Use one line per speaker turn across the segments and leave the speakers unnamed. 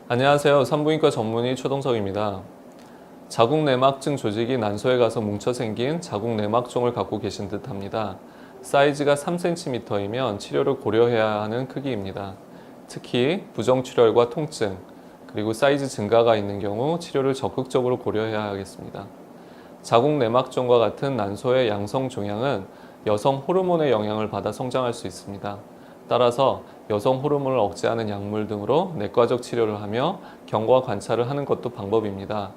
안녕하세요. 산부인과 전문의 최동석입니다. 자궁내막증 조직이 난소에 가서 뭉쳐 생긴 자궁내막종을 갖고 계신 듯 합니다. 사이즈가 3cm이면 치료를 고려해야 하는 크기입니다. 특히 부정출혈과 통증, 그리고 사이즈 증가가 있는 경우 치료를 적극적으로 고려해야 하겠습니다. 자궁내막종과 같은 난소의 양성 종양은 여성 호르몬의 영향을 받아 성장할 수 있습니다. 따라서 여성 호르몬을 억제하는 약물 등으로 내과적 치료를 하며 경과 관찰을 하는 것도 방법입니다.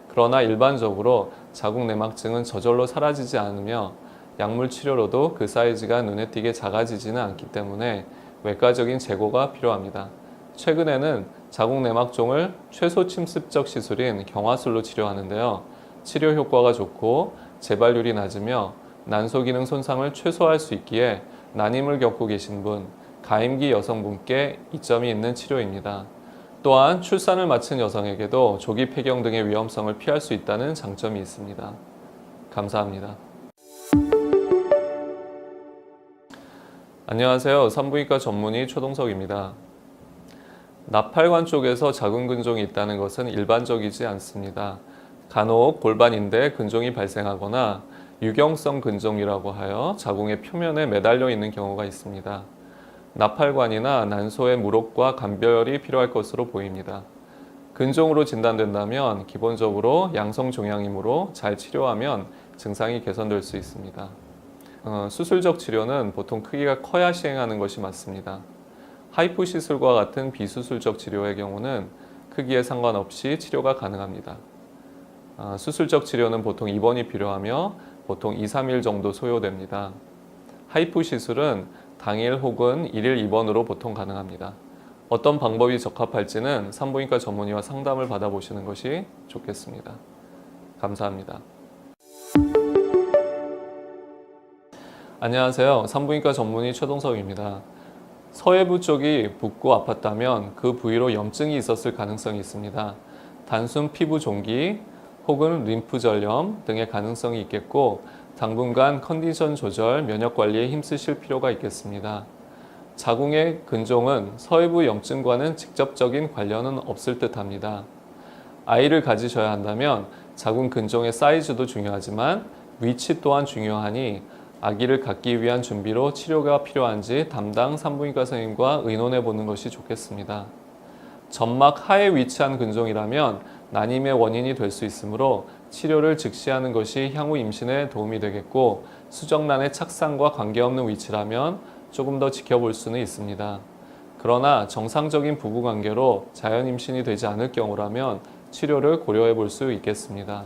그러나 일반적으로 자궁내막증은 저절로 사라지지 않으며 약물 치료로도 그 사이즈가 눈에 띄게 작아지지는 않기 때문에 외과적인 제거가 필요합니다. 최근에는 자궁내막종을 최소 침습적 시술인 경화술로 치료하는데요. 치료 효과가 좋고 재발률이 낮으며 난소 기능 손상을 최소화할 수 있기에 난임을 겪고 계신 분, 가임기 여성분께 이점이 있는 치료입니다. 또한 출산을 마친 여성에게도 조기 폐경 등의 위험성을 피할 수 있다는 장점이 있습니다. 감사합니다. 안녕하세요. 산부인과 전문의 최동석입니다. 나팔관 쪽에서 자궁근종이 있다는 것은 일반적이지 않습니다. 간혹 골반인대에 근종이 발생하거나 유경성 근종이라고 하여 자궁의 표면에 매달려 있는 경우가 있습니다. 나팔관이나 난소의 물혹과 감별이 필요할 것으로 보입니다. 근종으로 진단된다면 기본적으로 양성 종양이므로 잘 치료하면 증상이 개선될 수 있습니다. 수술적 치료는 보통 크기가 커야 시행하는 것이 맞습니다. 하이프 시술과 같은 비수술적 치료의 경우는 크기에 상관없이 치료가 가능합니다. 수술적 치료는 보통 입원이 필요하며 보통 2-3일 정도 소요됩니다. 하이프 시술은 당일 혹은 1일 입원으로 보통 가능합니다. 어떤 방법이 적합할지는 산부인과 전문의와 상담을 받아보시는 것이 좋겠습니다. 감사합니다. 안녕하세요. 산부인과 전문의 최동석입니다. 서해부 쪽이 붓고 아팠다면 그 부위로 염증이 있었을 가능성이 있습니다. 단순 피부 종기 혹은 림프 전염 등의 가능성이 있겠고 당분간 컨디션 조절, 면역 관리에 힘쓰실 필요가 있겠습니다. 자궁의 근종은 서해부 염증과는 직접적인 관련은 없을 듯합니다. 아이를 가지셔야 한다면 자궁 근종의 사이즈도 중요하지만 위치 또한 중요하니 아기를 갖기 위한 준비로 치료가 필요한지 담당 산부인과 선생님과 의논해 보는 것이 좋겠습니다. 점막 하에 위치한 근종이라면 난임의 원인이 될 수 있으므로 치료를 즉시 하는 것이 향후 임신에 도움이 되겠고 수정란의 착상과 관계없는 위치라면 조금 더 지켜볼 수는 있습니다. 그러나 정상적인 부부관계로 자연 임신이 되지 않을 경우라면 치료를 고려해 볼 수 있겠습니다.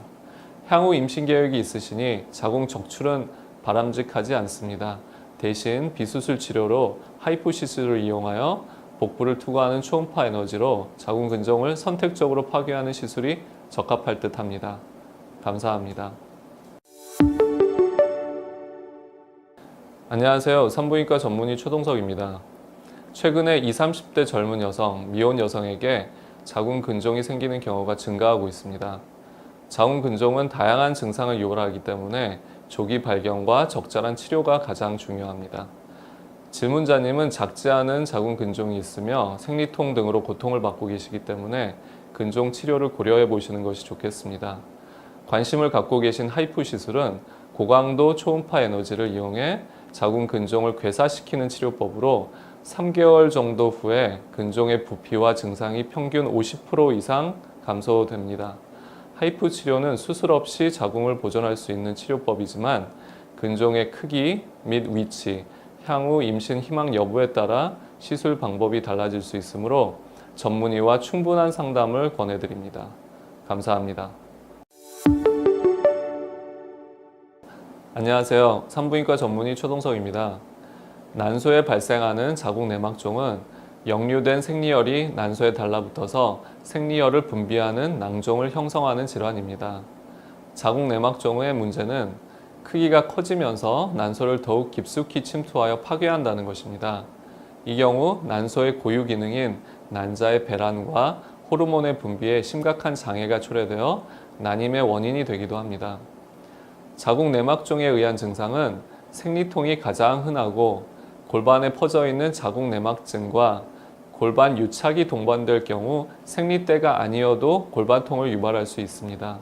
향후 임신 계획이 있으시니 자궁 적출은 바람직하지 않습니다. 대신 비수술 치료로 하이프 시술을 이용하여 복부를 투과하는 초음파 에너지로 자궁 근종을 선택적으로 파괴하는 시술이 적합할 듯 합니다. 감사합니다. 안녕하세요. 산부인과 전문의 최동석입니다. 최근에 20, 30대 젊은 여성, 미혼 여성에게 자궁 근종이 생기는 경우가 증가하고 있습니다. 자궁 근종은 다양한 증상을 유발하기 때문에 조기 발견과 적절한 치료가 가장 중요합니다. 질문자님은 작지 않은 자궁 근종이 있으며 생리통 등으로 고통을 받고 계시기 때문에 근종 치료를 고려해 보시는 것이 좋겠습니다. 관심을 갖고 계신 하이프 시술은 고강도 초음파 에너지를 이용해 자궁 근종을 괴사시키는 치료법으로 3개월 정도 후에 근종의 부피와 증상이 평균 50% 이상 감소됩니다. 하이프 치료는 수술 없이 자궁을 보존할 수 있는 치료법이지만 근종의 크기 및 위치, 향후 임신 희망 여부에 따라 시술 방법이 달라질 수 있으므로 전문의와 충분한 상담을 권해드립니다. 감사합니다. 안녕하세요. 산부인과 전문의 최동석입니다. 난소에 발생하는 자궁내막종은 역류된 생리혈이 난소에 달라붙어서 생리혈을 분비하는 낭종을 형성하는 질환입니다. 자궁내막종의 문제는 크기가 커지면서 난소를 더욱 깊숙이 침투하여 파괴한다는 것입니다. 이 경우 난소의 고유 기능인 난자의 배란과 호르몬의 분비에 심각한 장애가 초래되어 난임의 원인이 되기도 합니다. 자궁내막종에 의한 증상은 생리통이 가장 흔하고 골반에 퍼져 있는 자궁내막증과 골반 유착이 동반될 경우 생리대가 아니어도 골반통을 유발할 수 있습니다.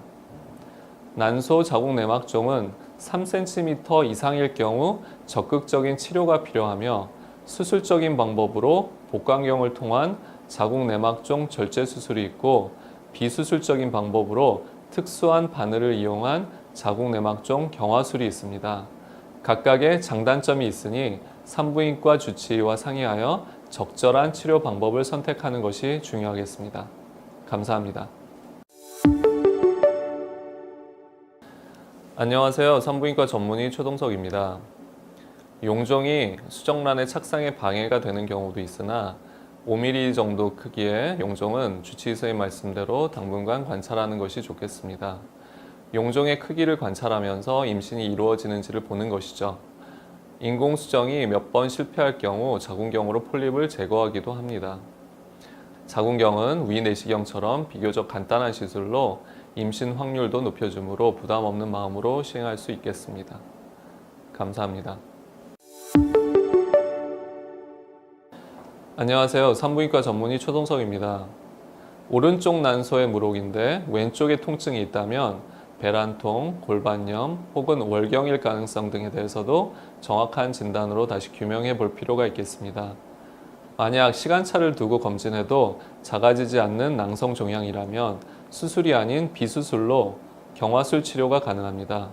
난소 자궁내막종은 3cm 이상일 경우 적극적인 치료가 필요하며 수술적인 방법으로 복강경을 통한 자궁내막종 절제 수술이 있고 비수술적인 방법으로 특수한 바늘을 이용한 자궁내막종 경화술이 있습니다. 각각의 장단점이 있으니 산부인과 주치의와 상의하여 적절한 치료 방법을 선택하는 것이 중요하겠습니다. 감사합니다. 안녕하세요. 산부인과 전문의 최동석입니다. 용종이 수정란의 착상에 방해가 되는 경우도 있으나 5mm 정도 크기의 용종은 주치의 선생님 말씀대로 당분간 관찰하는 것이 좋겠습니다. 용종의 크기를 관찰하면서 임신이 이루어지는지를 보는 것이죠. 인공수정이 몇 번 실패할 경우 자궁경으로 폴립을 제거하기도 합니다. 자궁경은 위내시경처럼 비교적 간단한 시술로 임신 확률도 높여주므로 부담 없는 마음으로 시행할 수 있겠습니다. 감사합니다. 안녕하세요. 산부인과 전문의 최동석입니다. 오른쪽 난소의 물혹인데 왼쪽에 통증이 있다면 배란통, 골반염 혹은 월경일 가능성 등에 대해서도 정확한 진단으로 다시 규명해 볼 필요가 있겠습니다. 만약 시간차를 두고 검진해도 작아지지 않는 낭성 종양이라면 수술이 아닌 비수술로 경화술 치료가 가능합니다.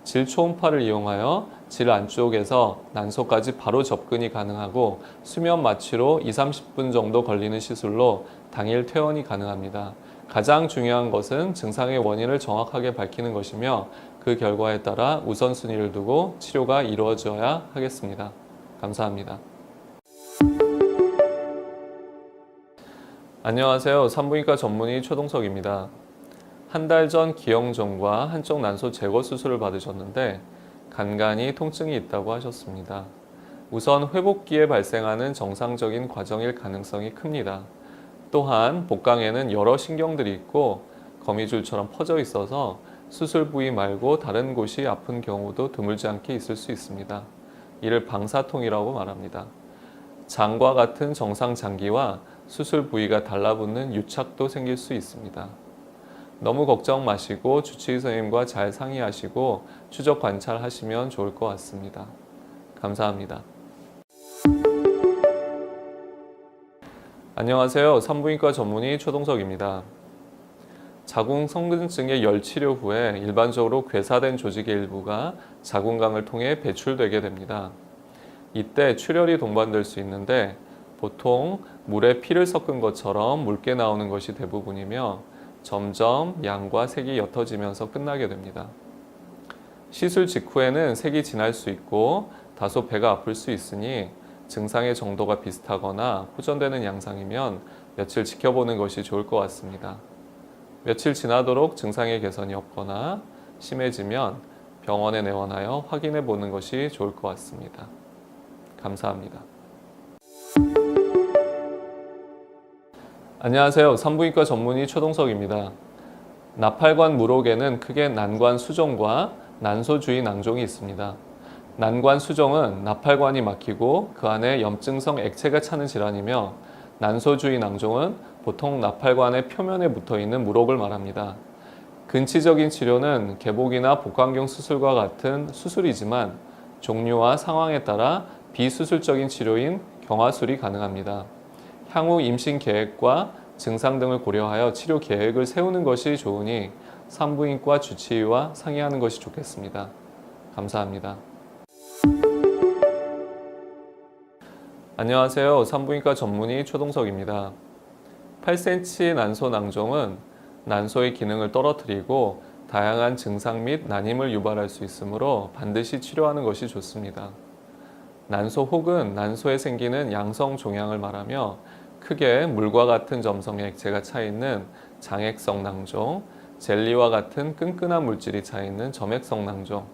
질 초음파를 이용하여 질 안쪽에서 난소까지 바로 접근이 가능하고 수면 마취로 2~30분 정도 걸리는 시술로 당일 퇴원이 가능합니다. 가장 중요한 것은 증상의 원인을 정확하게 밝히는 것이며 그 결과에 따라 우선순위를 두고 치료가 이루어져야 하겠습니다. 감사합니다. 안녕하세요. 산부인과 전문의 최동석입니다. 한 달 전 기형종과 한쪽 난소 제거 수술을 받으셨는데 간간히 통증이 있다고 하셨습니다. 우선 회복기에 발생하는 정상적인 과정일 가능성이 큽니다. 또한 복강에는 여러 신경들이 있고 거미줄처럼 퍼져 있어서 수술 부위 말고 다른 곳이 아픈 경우도 드물지 않게 있을 수 있습니다. 이를 방사통이라고 말합니다. 장과 같은 정상 장기와 수술 부위가 달라붙는 유착도 생길 수 있습니다. 너무 걱정 마시고 주치의 선생님과 잘 상의하시고 추적 관찰하시면 좋을 것 같습니다. 감사합니다. 안녕하세요. 산부인과 전문의 최동석입니다. 자궁 성근증의 열 치료 후에 일반적으로 괴사된 조직의 일부가 자궁강을 통해 배출되게 됩니다. 이때 출혈이 동반될 수 있는데 보통 물에 피를 섞은 것처럼 묽게 나오는 것이 대부분이며 점점 양과 색이 옅어지면서 끝나게 됩니다. 시술 직후에는 색이 진할 수 있고 다소 배가 아플 수 있으니 증상의 정도가 비슷하거나 호전되는 양상이면 며칠 지켜보는 것이 좋을 것 같습니다. 며칠 지나도록 증상의 개선이 없거나 심해지면 병원에 내원하여 확인해 보는 것이 좋을 것 같습니다. 감사합니다. 안녕하세요. 산부인과 전문의 최동석입니다. 나팔관 물혹에는 크게 난관 수종과 난소 주위 낭종이 있습니다. 난관 수종은 나팔관이 막히고 그 안에 염증성 액체가 차는 질환이며 난소 주위 낭종은 보통 나팔관의 표면에 붙어있는 물혹을 말합니다. 근치적인 치료는 개복이나 복강경 수술과 같은 수술이지만 종류와 상황에 따라 비수술적인 치료인 경화술이 가능합니다. 향후 임신 계획과 증상 등을 고려하여 치료 계획을 세우는 것이 좋으니 산부인과 주치의와 상의하는 것이 좋겠습니다. 감사합니다. 안녕하세요. 산부인과 전문의 최동석입니다. 8cm 난소 낭종은 난소의 기능을 떨어뜨리고 다양한 증상 및 난임을 유발할 수 있으므로 반드시 치료하는 것이 좋습니다. 난소 혹은 난소에 생기는 양성 종양을 말하며 크게 물과 같은 점성의 액체가 차 있는 장액성 낭종, 젤리와 같은 끈끈한 물질이 차 있는 점액성 낭종,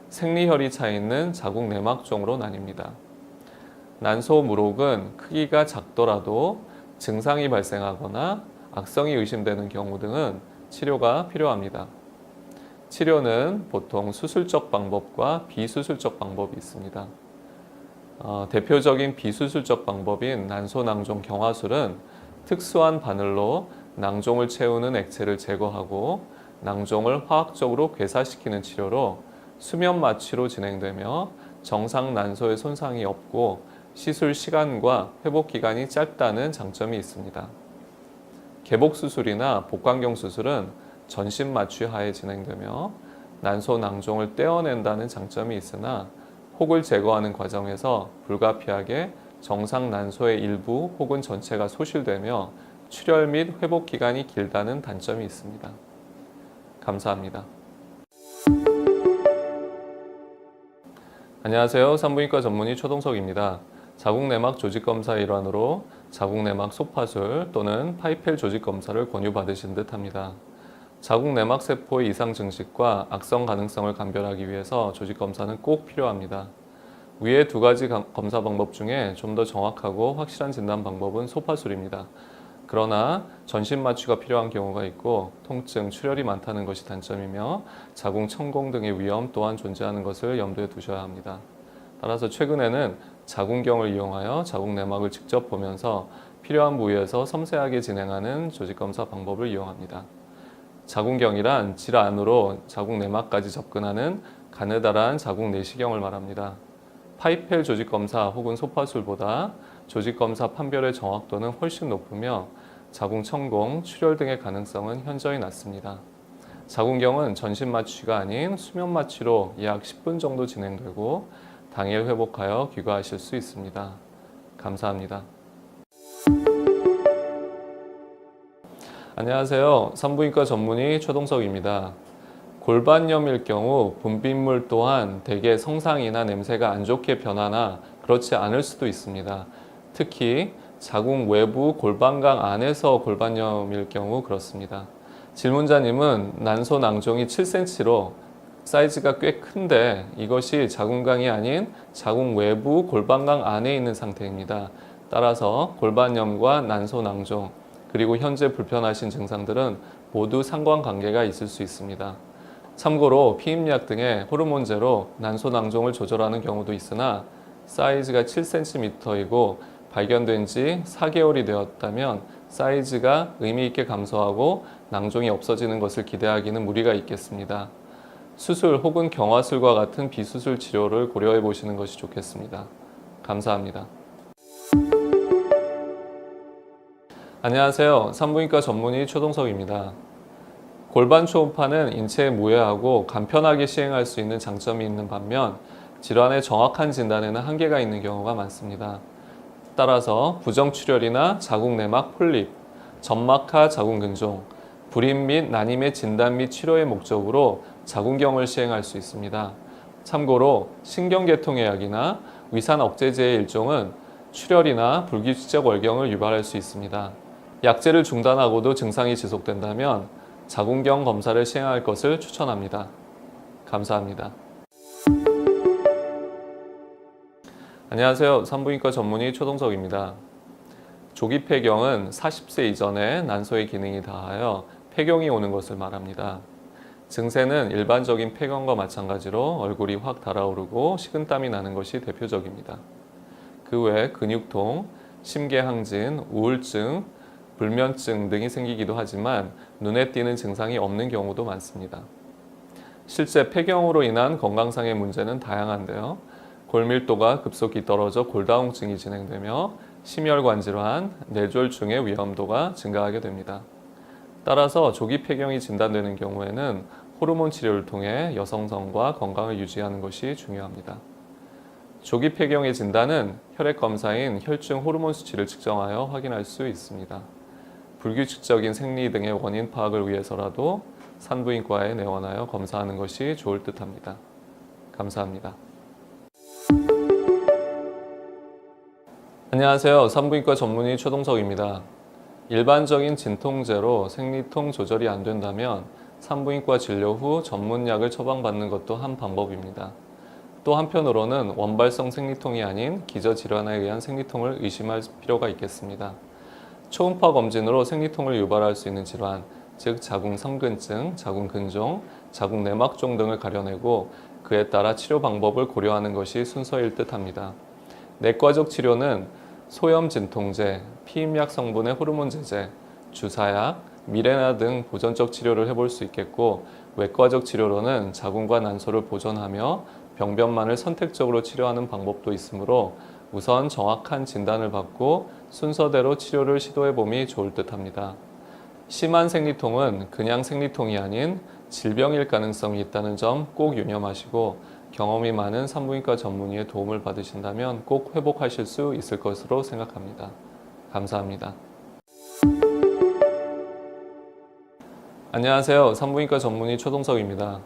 생리혈이 차 있는 자궁 내막종으로 나뉩니다. 난소 물혹은 크기가 작더라도 증상이 발생하거나 악성이 의심되는 경우 등은 치료가 필요합니다. 치료는 보통 수술적 방법과 비수술적 방법이 있습니다. 대표적인 비수술적 방법인 난소낭종 경화술은 특수한 바늘로 낭종을 채우는 액체를 제거하고 낭종을 화학적으로 괴사시키는 치료로 수면 마취로 진행되며 정상 난소에 손상이 없고 시술 시간과 회복 기간이 짧다는 장점이 있습니다. 개복 수술이나 복강경 수술은 전신 마취 하에 진행되며 난소 낭종을 떼어낸다는 장점이 있으나 혹을 제거하는 과정에서 불가피하게 정상 난소의 일부 혹은 전체가 소실되며 출혈 및 회복 기간이 길다는 단점이 있습니다. 감사합니다. 안녕하세요. 산부인과 전문의 최동석입니다. 자궁내막 조직검사의 일환으로 자궁내막 소파술 또는 파이펠 조직검사를 권유받으신 듯합니다. 자궁내막 세포의 이상 증식과 악성 가능성을 감별하기 위해서 조직검사는 꼭 필요합니다. 위의 두 가지 검사 방법 중에 좀 더 정확하고 확실한 진단 방법은 소파술입니다. 그러나 전신 마취가 필요한 경우가 있고 통증, 출혈이 많다는 것이 단점이며 자궁 천공 등의 위험 또한 존재하는 것을 염두에 두셔야 합니다. 따라서 최근에는 자궁경을 이용하여 자궁내막을 직접 보면서 필요한 부위에서 섬세하게 진행하는 조직검사 방법을 이용합니다. 자궁경이란 질 안으로 자궁내막까지 접근하는 가느다란 자궁 내시경을 말합니다. 파이펠 조직검사 혹은 소파술보다 조직검사 판별의 정확도는 훨씬 높으며 자궁 천공, 출혈 등의 가능성은 현저히 낮습니다. 자궁경은 전신 마취가 아닌 수면 마취로 약 10분 정도 진행되고 당일 회복하여 귀가하실 수 있습니다. 감사합니다. 안녕하세요. 산부인과 전문의 최동석입니다. 골반염일 경우 분비물 또한 대개 성상이나 냄새가 안 좋게 변하나 그렇지 않을 수도 있습니다. 특히 자궁 외부 골반강 안에서 골반염일 경우 그렇습니다. 질문자님은 난소 낭종이 7cm로 사이즈가 꽤 큰데 이것이 자궁강이 아닌 자궁 외부 골반강 안에 있는 상태입니다. 따라서 골반염과 난소 낭종 그리고 현재 불편하신 증상들은 모두 상관관계가 있을 수 있습니다. 참고로 피임약 등의 호르몬제로 난소 낭종을 조절하는 경우도 있으나 사이즈가 7cm이고 발견된 지 4개월이 되었다면 사이즈가 의미 있게 감소하고 낭종이 없어지는 것을 기대하기는 무리가 있겠습니다. 수술 혹은 경화술과 같은 비수술 치료를 고려해 보시는 것이 좋겠습니다. 감사합니다. 안녕하세요. 산부인과 전문의 최동석입니다. 골반 초음파는 인체에 무해하고 간편하게 시행할 수 있는 장점이 있는 반면 질환의 정확한 진단에는 한계가 있는 경우가 많습니다. 따라서 부정출혈이나 자궁내막 폴립, 점막하 자궁근종, 불임 및 난임의 진단 및 치료의 목적으로 자궁경을 시행할 수 있습니다. 참고로 신경계통의약이나 위산억제제의 일종은 출혈이나 불규칙적 월경을 유발할 수 있습니다. 약제를 중단하고도 증상이 지속된다면 자궁경 검사를 시행할 것을 추천합니다. 감사합니다. 안녕하세요. 산부인과 전문의 최동석입니다. 조기 폐경은 40세 이전에 난소의 기능이 다하여 폐경이 오는 것을 말합니다. 증세는 일반적인 폐경과 마찬가지로 얼굴이 확 달아오르고 식은땀이 나는 것이 대표적입니다. 그 외 근육통, 심계항진, 우울증, 불면증 등이 생기기도 하지만 눈에 띄는 증상이 없는 경우도 많습니다. 실제 폐경으로 인한 건강상의 문제는 다양한데요. 골밀도가 급속히 떨어져 골다공증이 진행되며 심혈관 질환, 뇌졸중의 위험도가 증가하게 됩니다. 따라서 조기 폐경이 진단되는 경우에는 호르몬 치료를 통해 여성성과 건강을 유지하는 것이 중요합니다. 조기 폐경의 진단은 혈액 검사인 혈중 호르몬 수치를 측정하여 확인할 수 있습니다. 불규칙적인 생리 등의 원인 파악을 위해서라도 산부인과에 내원하여 검사하는 것이 좋을 듯합니다. 감사합니다. 안녕하세요. 산부인과 전문의 최동석입니다. 일반적인 진통제로 생리통 조절이 안 된다면 산부인과 진료 후 전문약을 처방받는 것도 한 방법입니다. 또 한편으로는 원발성 생리통이 아닌 기저질환에 의한 생리통을 의심할 필요가 있겠습니다. 초음파 검진으로 생리통을 유발할 수 있는 질환, 즉 자궁성근증, 자궁근종, 자궁내막종 등을 가려내고 그에 따라 치료 방법을 고려하는 것이 순서일 듯합니다. 내과적 치료는 소염 진통제, 피임약 성분의 호르몬 제제, 주사약, 미레나 등 보존적 치료를 해볼 수 있겠고, 외과적 치료로는 자궁과 난소를 보존하며 병변만을 선택적으로 치료하는 방법도 있으므로 우선 정확한 진단을 받고 순서대로 치료를 시도해 봄이 좋을 듯 합니다. 심한 생리통은 그냥 생리통이 아닌 질병일 가능성이 있다는 점 꼭 유념하시고, 경험이 많은 산부인과 전문의의 도움을 받으신다면 꼭 회복하실 수 있을 것으로 생각합니다. 감사합니다. 안녕하세요. 산부인과 전문의 최동석입니다.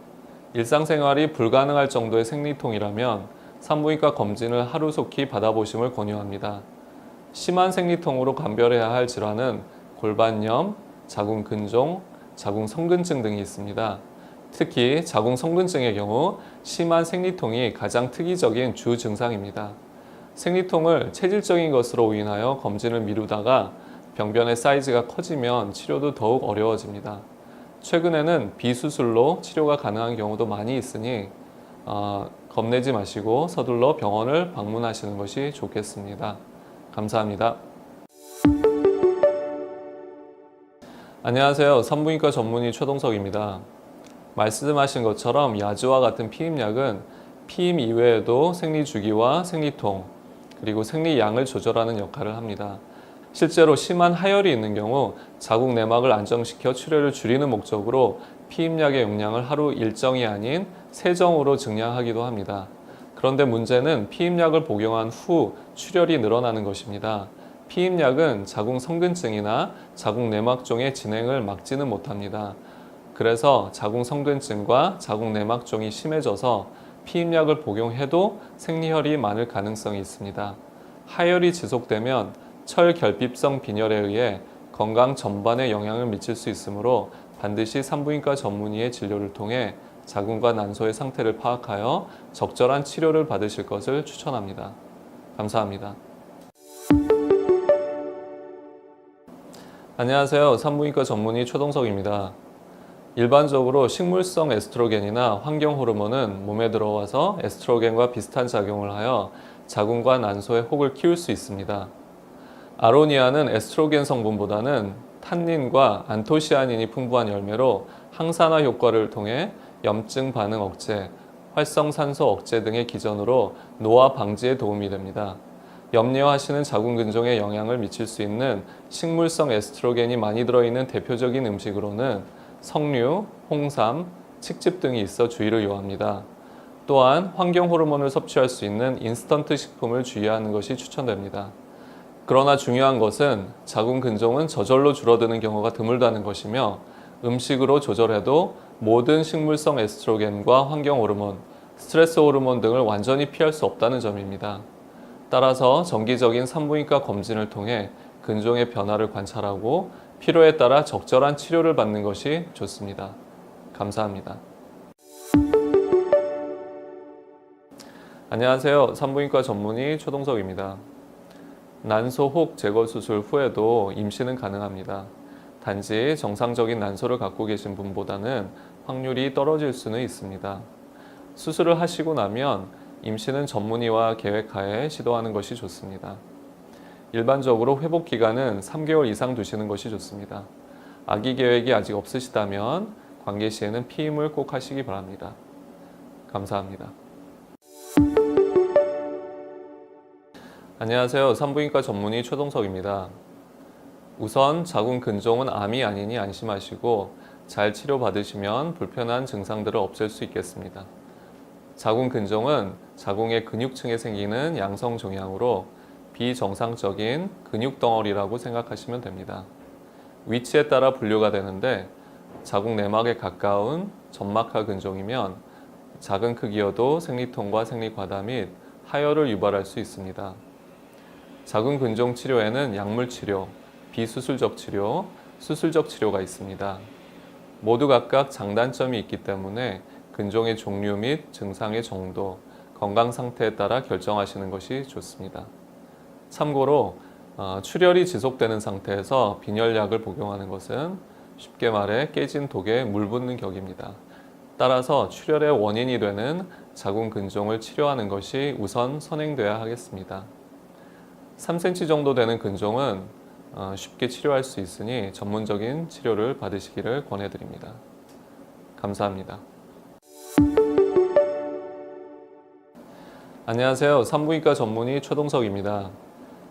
일상생활이 불가능할 정도의 생리통이라면 산부인과 검진을 하루속히 받아보심을 권유합니다. 심한 생리통으로 감별해야 할 질환은 골반염, 자궁근종, 자궁성근증 등이 있습니다. 특히 자궁성근증의 경우 심한 생리통이 가장 특이적인 주 증상입니다. 생리통을 체질적인 것으로 인하여 검진을 미루다가 병변의 사이즈가 커지면 치료도 더욱 어려워집니다. 최근에는 비수술로 치료가 가능한 경우도 많이 있으니 겁내지 마시고 서둘러 병원을 방문하시는 것이 좋겠습니다. 감사합니다. 안녕하세요. 산부인과 전문의 최동석입니다. 말씀하신 것처럼 야주와 같은 피임약은 피임 이외에도 생리 주기와 생리통, 그리고 생리량을 조절하는 역할을 합니다. 실제로 심한 하열이 있는 경우 자궁 내막을 안정시켜 출혈을 줄이는 목적으로 피임약의 용량을 하루 일정이 아닌 세정으로 증량하기도 합니다. 그런데 문제는 피임약을 복용한 후 출혈이 늘어나는 것입니다. 피임약은 자궁 성근증이나 자궁 내막종의 진행을 막지는 못합니다. 그래서 자궁 성근증과 자궁 내막종이 심해져서 피임약을 복용해도 생리혈이 많을 가능성이 있습니다. 하열이 지속되면 철결핍성 빈혈에 의해 건강 전반에 영향을 미칠 수 있으므로 반드시 산부인과 전문의의 진료를 통해 자궁과 난소의 상태를 파악하여 적절한 치료를 받으실 것을 추천합니다. 감사합니다. 안녕하세요. 산부인과 전문의 최동석입니다. 일반적으로 식물성 에스트로겐이나 환경 호르몬은 몸에 들어와서 에스트로겐과 비슷한 작용을 하여 자궁과 난소의 혹을 키울 수 있습니다. 아로니아는 에스트로겐 성분보다는 탄닌과 안토시아닌이 풍부한 열매로 항산화 효과를 통해 염증 반응 억제, 활성산소 억제 등의 기전으로 노화 방지에 도움이 됩니다. 염려하시는 자궁근종에 영향을 미칠 수 있는 식물성 에스트로겐이 많이 들어있는 대표적인 음식으로는 석류, 홍삼, 칡즙 등이 있어 주의를 요합니다. 또한 환경 호르몬을 섭취할 수 있는 인스턴트 식품을 주의하는 것이 추천됩니다. 그러나 중요한 것은 자궁 근종은 저절로 줄어드는 경우가 드물다는 것이며, 음식으로 조절해도 모든 식물성 에스트로겐과 환경 호르몬, 스트레스 호르몬 등을 완전히 피할 수 없다는 점입니다. 따라서 정기적인 산부인과 검진을 통해 근종의 변화를 관찰하고 필요에 따라 적절한 치료를 받는 것이 좋습니다. 감사합니다. 안녕하세요. 산부인과 전문의 최동석입니다. 난소 혹 제거 수술 후에도 임신은 가능합니다. 단지 정상적인 난소를 갖고 계신 분보다는 확률이 떨어질 수는 있습니다. 수술을 하시고 나면 임신은 전문의와 계획하에 시도하는 것이 좋습니다. 일반적으로 회복 기간은 3개월 이상 두시는 것이 좋습니다. 아기 계획이 아직 없으시다면 관계 시에는 피임을 꼭 하시기 바랍니다. 감사합니다. 안녕하세요. 산부인과 전문의 최동석입니다. 우선 자궁 근종은 암이 아니니 안심하시고 잘 치료받으시면 불편한 증상들을 없앨 수 있겠습니다. 자궁 근종은 자궁의 근육층에 생기는 양성 종양으로 비정상적인 근육 덩어리라고 생각하시면 됩니다. 위치에 따라 분류가 되는데 자궁 내막에 가까운 점막하 근종이면 작은 크기여도 생리통과 생리과다 및 하열을 유발할 수 있습니다. 자궁 근종 치료에는 약물 치료, 비수술적 치료, 수술적 치료가 있습니다. 모두 각각 장단점이 있기 때문에 근종의 종류 및 증상의 정도, 건강 상태에 따라 결정하시는 것이 좋습니다. 참고로 출혈이 지속되는 상태에서 빈혈약을 복용하는 것은 쉽게 말해 깨진 독에 물 붓는 격입니다. 따라서 출혈의 원인이 되는 자궁 근종을 치료하는 것이 우선 선행돼야 하겠습니다. 3cm 정도 되는 근종은 쉽게 치료할 수 있으니 전문적인 치료를 받으시기를 권해드립니다. 감사합니다. 안녕하세요. 산부인과 전문의 최동석입니다.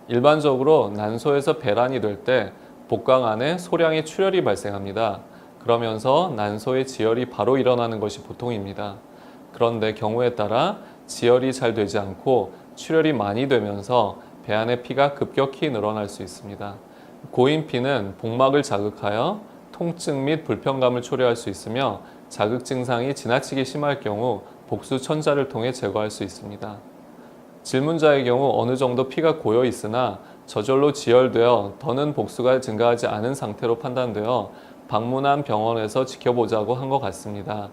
일반적으로 난소에서 배란이 될 때 복강 안에 소량의 출혈이 발생합니다. 그러면서 난소의 지혈이 바로 일어나는 것이 보통입니다. 그런데 경우에 따라 지혈이 잘 되지 않고 출혈이 많이 되면서 배 안의 피가 급격히 늘어날 수 있습니다. 고인 피는 복막을 자극하여 통증 및 불편감을 초래할 수 있으며 자극 증상이 지나치게 심할 경우 복수 천자를 통해 제거할 수 있습니다. 질문자의 경우 어느 정도 피가 고여 있으나 저절로 지혈되어 더는 복수가 증가하지 않은 상태로 판단되어 방문한 병원에서 지켜보자고 한 것 같습니다.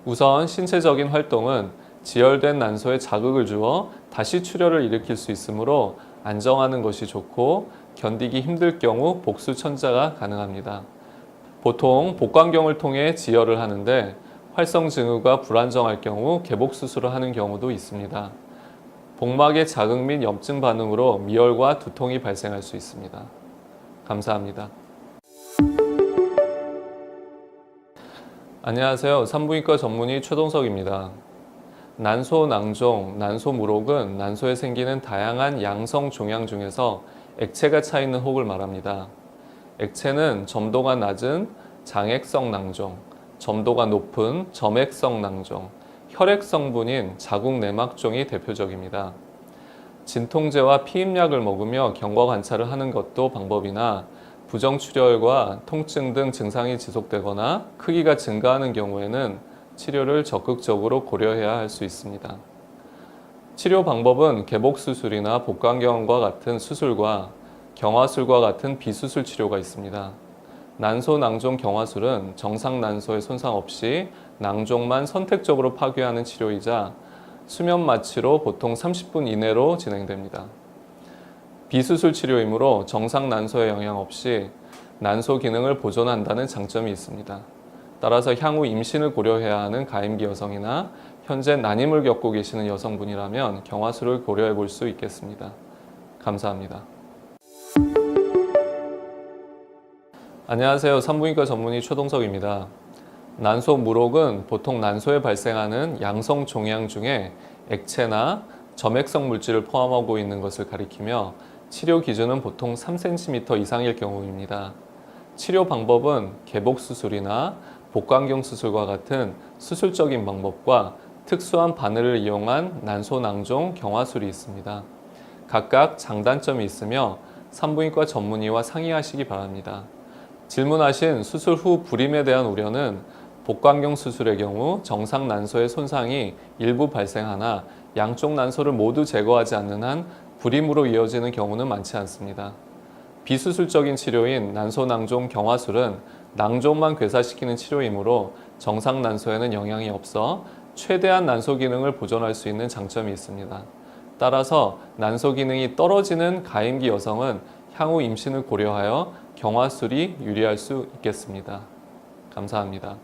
우선 신체적인 활동은 지혈된 난소에 자극을 주어 다시 출혈을 일으킬 수 있으므로 안정하는 것이 좋고 견디기 힘들 경우 복수 천자가 가능합니다. 보통 복강경을 통해 지혈을 하는데 활성 징후가 불안정할 경우 개복 수술을 하는 경우도 있습니다. 복막의 자극 및 염증 반응으로 미열과 두통이 발생할 수 있습니다. 감사합니다. 안녕하세요. 산부인과 전문의 최동석입니다. 난소 낭종, 난소 물혹은 난소에 생기는 다양한 양성 종양 중에서 액체가 차 있는 혹을 말합니다. 액체는 점도가 낮은 장액성 낭종, 점도가 높은 점액성 낭종, 혈액 성분인 자궁 내막종이 대표적입니다. 진통제와 피임약을 먹으며 경과 관찰을 하는 것도 방법이나 부정출혈과 통증 등 증상이 지속되거나 크기가 증가하는 경우에는 치료를 적극적으로 고려해야 할 수 있습니다. 치료 방법은 개복수술이나 복강경과 같은 수술과 경화술과 같은 비수술 치료가 있습니다. 난소 낭종 경화술은 정상 난소의 손상 없이 낭종만 선택적으로 파괴하는 치료이자 수면 마취로 보통 30분 이내로 진행됩니다. 비수술 치료이므로 정상 난소에 영향 없이 난소 기능을 보존한다는 장점이 있습니다. 따라서 향후 임신을 고려해야 하는 가임기 여성이나 현재 난임을 겪고 계시는 여성분이라면 경화술을 고려해 볼 수 있겠습니다. 감사합니다. 안녕하세요. 산부인과 전문의 최동석입니다. 난소 물혹은 보통 난소에 발생하는 양성 종양 중에 액체나 점액성 물질을 포함하고 있는 것을 가리키며 치료 기준은 보통 3cm 이상일 경우입니다. 치료 방법은 개복 수술이나 복강경 수술과 같은 수술적인 방법과 특수한 바늘을 이용한 난소 낭종 경화술이 있습니다. 각각 장단점이 있으며 산부인과 전문의와 상의하시기 바랍니다. 질문하신 수술 후 불임에 대한 우려는 복강경 수술의 경우 정상 난소의 손상이 일부 발생하나 양쪽 난소를 모두 제거하지 않는 한 불임으로 이어지는 경우는 많지 않습니다. 비수술적인 치료인 난소 낭종 경화술은 낭종만 괴사시키는 치료이므로 정상 난소에는 영향이 없어 최대한 난소 기능을 보존할 수 있는 장점이 있습니다. 따라서 난소 기능이 떨어지는 가임기 여성은 향후 임신을 고려하여 경화술이 유리할 수 있겠습니다. 감사합니다.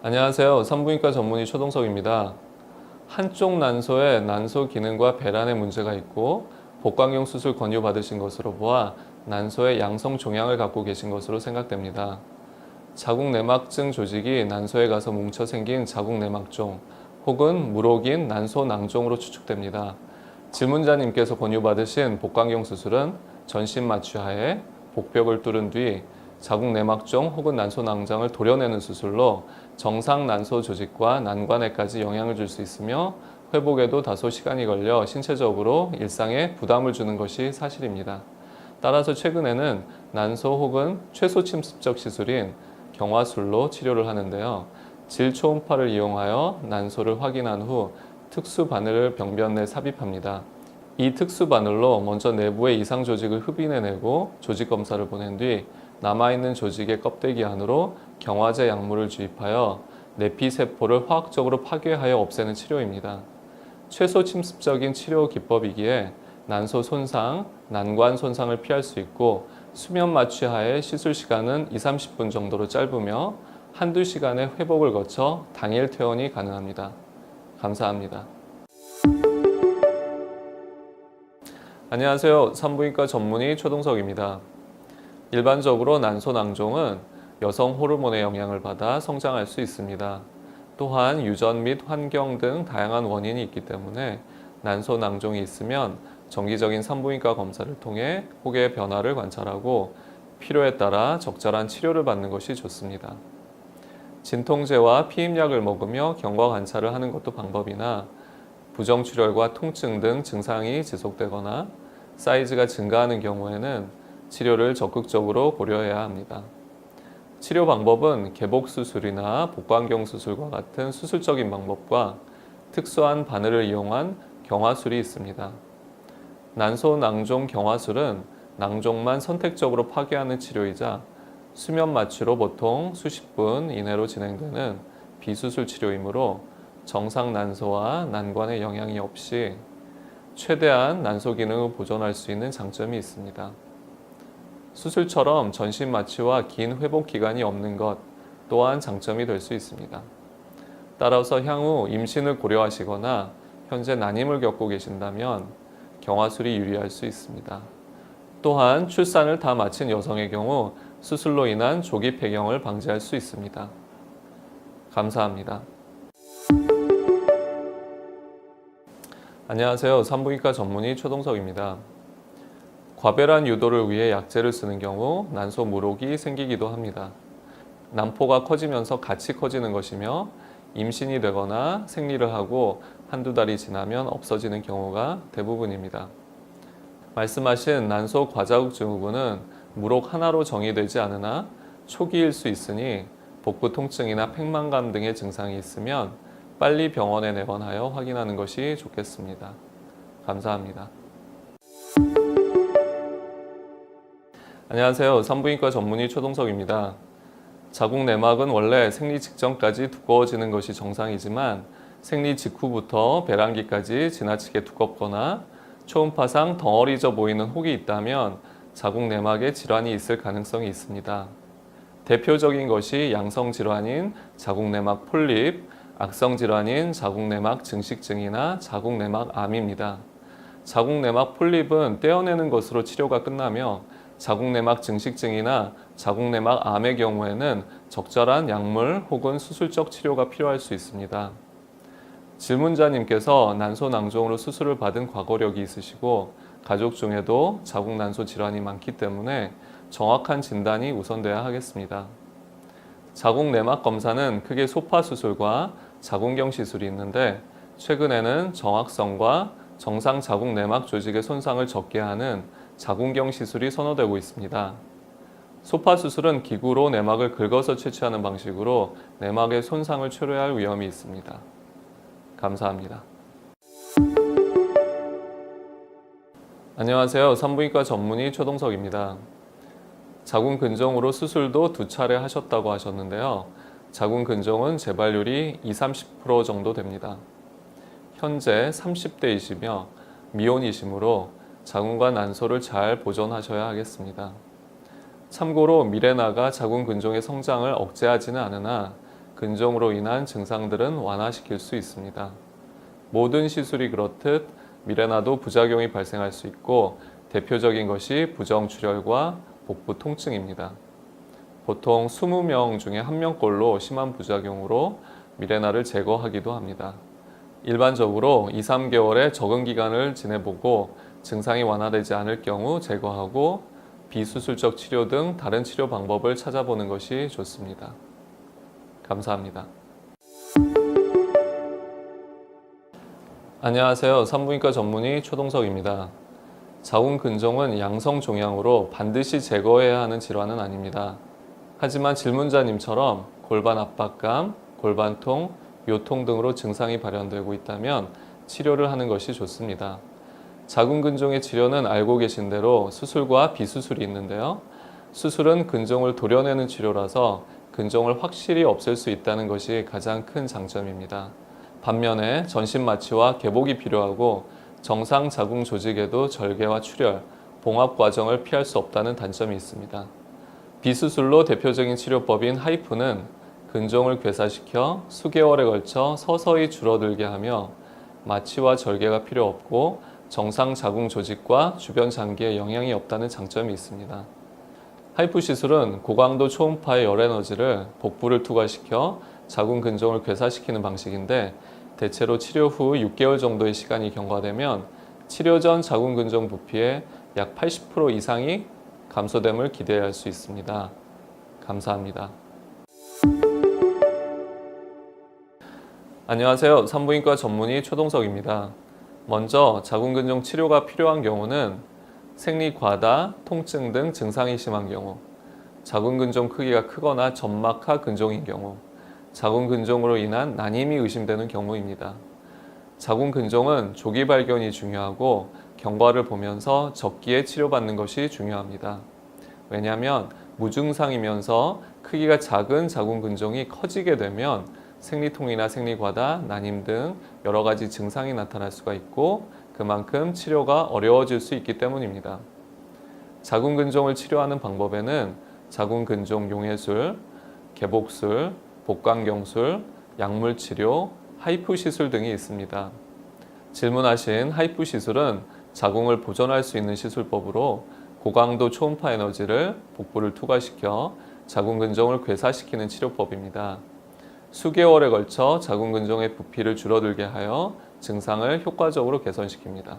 안녕하세요. 산부인과 전문의 최동석입니다. 한쪽 난소에 난소 기능과 배란의 문제가 있고 복강경 수술 권유받으신 것으로 보아 난소에 양성 종양을 갖고 계신 것으로 생각됩니다. 자궁 내막증 조직이 난소에 가서 뭉쳐 생긴 자궁 내막종 혹은 물혹인 난소 낭종으로 추측됩니다. 질문자님께서 권유받으신 복강경 수술은 전신 마취하에 복벽을 뚫은 뒤 자궁 내막종 혹은 난소 낭장을 도려내는 수술로 정상 난소 조직과 난관에까지 영향을 줄 수 있으며 회복에도 다소 시간이 걸려 신체적으로 일상에 부담을 주는 것이 사실입니다. 따라서 최근에는 난소 혹은 최소 침습적 시술인 경화술로 치료를 하는데요. 질초음파를 이용하여 난소를 확인한 후 특수 바늘을 병변 내 삽입합니다. 이 특수 바늘로 먼저 내부의 이상 조직을 흡인해내고 조직 검사를 보낸 뒤 남아있는 조직의 껍데기 안으로 경화제 약물을 주입하여 내피세포를 화학적으로 파괴하여 없애는 치료입니다. 최소 침습적인 치료 기법이기에 난소 손상, 난관 손상을 피할 수 있고 수면 마취하에 시술 시간은 2~30분 정도로 짧으며 한두 시간의 회복을 거쳐 당일 퇴원이 가능합니다. 감사합니다. 안녕하세요. 산부인과 전문의 최동석입니다. 일반적으로 난소낭종은 여성 호르몬의 영향을 받아 성장할 수 있습니다. 또한 유전 및 환경 등 다양한 원인이 있기 때문에 난소낭종이 있으면 정기적인 산부인과 검사를 통해 혹의 변화를 관찰하고 필요에 따라 적절한 치료를 받는 것이 좋습니다. 진통제와 피임약을 먹으며 경과 관찰을 하는 것도 방법이나 부정출혈과 통증 등 증상이 지속되거나 사이즈가 증가하는 경우에는 치료를 적극적으로 고려해야 합니다. 치료 방법은 개복수술이나 복강경 수술과 같은 수술적인 방법과 특수한 바늘을 이용한 경화술이 있습니다. 난소낭종 경화술은 낭종만 선택적으로 파괴하는 치료이자 수면 마취로 보통 수십 분 이내로 진행되는 비수술 치료이므로 정상 난소와 난관에 영향이 없이 최대한 난소 기능을 보존할 수 있는 장점이 있습니다. 수술처럼 전신 마취와 긴 회복 기간이 없는 것 또한 장점이 될 수 있습니다. 따라서 향후 임신을 고려하시거나 현재 난임을 겪고 계신다면 경화술이 유리할 수 있습니다. 또한 출산을 다 마친 여성의 경우 수술로 인한 조기 폐경을 방지할 수 있습니다. 감사합니다. 안녕하세요. 산부인과 전문의 최동석입니다. 과배란 유도를 위해 약제를 쓰는 경우 난소 물혹이 생기기도 합니다. 난포가 커지면서 같이 커지는 것이며 임신이 되거나 생리를 하고 한두 달이 지나면 없어지는 경우가 대부분입니다. 말씀하신 난소 과자극 증후군은 물혹 하나로 정의되지 않으나 초기일 수 있으니 복부 통증이나 팽만감 등의 증상이 있으면 빨리 병원에 내원하여 확인하는 것이 좋겠습니다. 감사합니다. 안녕하세요. 산부인과 전문의 최동석입니다. 자궁 내막은 원래 생리 직전까지 두꺼워지는 것이 정상이지만 생리 직후부터 배란기까지 지나치게 두껍거나 초음파상 덩어리져 보이는 혹이 있다면 자궁 내막에 질환이 있을 가능성이 있습니다. 대표적인 것이 양성 질환인 자궁 내막 폴립, 악성 질환인 자궁 내막 증식증이나 자궁 내막 암입니다. 자궁 내막 폴립은 떼어내는 것으로 치료가 끝나며 자궁 내막 증식증이나 자궁 내막 암의 경우에는 적절한 약물 혹은 수술적 치료가 필요할 수 있습니다. 질문자님께서 난소낭종으로 수술을 받은 과거력이 있으시고 가족 중에도 자궁 난소 질환이 많기 때문에 정확한 진단이 우선돼야 하겠습니다. 자궁 내막 검사는 크게 소파 수술과 자궁경 시술이 있는데 최근에는 정확성과 정상 자궁 내막 조직의 손상을 적게 하는 자궁경 시술이 선호되고 있습니다. 소파 수술은 기구로 내막을 긁어서 채취하는 방식으로 내막의 손상을 초래할 위험이 있습니다. 감사합니다. 안녕하세요. 산부인과 전문의 최동석입니다. 자궁 근종으로 수술도 2차례 하셨다고 하셨는데요. 자궁 근종은 재발률이 20-30% 정도 됩니다. 현재 30대이시며 미혼이시므로 자궁과 난소를 잘 보존하셔야 하겠습니다. 참고로 미레나가 자궁 근종의 성장을 억제하지는 않으나 근종으로 인한 증상들은 완화시킬 수 있습니다. 모든 시술이 그렇듯 미레나도 부작용이 발생할 수 있고 대표적인 것이 부정출혈과 복부 통증입니다. 보통 20명 중에 1명꼴로 심한 부작용으로 미레나를 제거하기도 합니다. 일반적으로 2-3개월의 적응 기간을 지내보고 증상이 완화되지 않을 경우 제거하고 비수술적 치료 등 다른 치료 방법을 찾아보는 것이 좋습니다. 감사합니다. 안녕하세요. 산부인과 전문의 최동석입니다. 자궁 근종은 양성 종양으로 반드시 제거해야 하는 질환은 아닙니다. 하지만 질문자님처럼 골반 압박감, 골반통, 요통 등으로 증상이 발현되고 있다면 치료를 하는 것이 좋습니다. 자궁 근종의 치료는 알고 계신 대로 수술과 비수술이 있는데요. 수술은 근종을 도려내는 치료라서 근종을 확실히 없앨 수 있다는 것이 가장 큰 장점입니다. 반면에 전신 마취와 개복이 필요하고 정상 자궁 조직에도 절개와 출혈, 봉합 과정을 피할 수 없다는 단점이 있습니다. 비수술로 대표적인 치료법인 하이프는 근종을 괴사시켜 수개월에 걸쳐 서서히 줄어들게 하며 마취와 절개가 필요 없고 정상 자궁 조직과 주변 장기에 영향이 없다는 장점이 있습니다. 하이프 시술은 고강도 초음파의 열 에너지를 복부를 투과시켜 자궁 근종을 괴사시키는 방식인데 대체로 치료 후 6개월 정도의 시간이 경과되면 치료 전 자궁 근종 부피의 약 80% 이상이 감소됨을 기대할 수 있습니다. 감사합니다. 안녕하세요. 산부인과 전문의 최동석입니다. 먼저 자궁 근종 치료가 필요한 경우는 생리 과다, 통증 등 증상이 심한 경우, 자궁 근종 크기가 크거나 점막하 근종인 경우, 자궁 근종으로 인한 난임이 의심되는 경우입니다. 자궁 근종은 조기 발견이 중요하고 경과를 보면서 적기에 치료받는 것이 중요합니다. 왜냐하면 무증상이면서 크기가 작은 자궁 근종이 커지게 되면 생리통이나 생리과다, 난임 등 여러 가지 증상이 나타날 수가 있고 그만큼 치료가 어려워질 수 있기 때문입니다. 자궁 근종을 치료하는 방법에는 자궁 근종 용해술, 개복술, 복강경술, 약물 치료, 하이프 시술 등이 있습니다. 질문하신 하이프 시술은 자궁을 보존할 수 있는 시술법으로 고강도 초음파 에너지를 복부를 투과시켜 자궁 근종을 괴사시키는 치료법입니다. 수개월에 걸쳐 자궁 근종의 부피를 줄어들게 하여 증상을 효과적으로 개선시킵니다.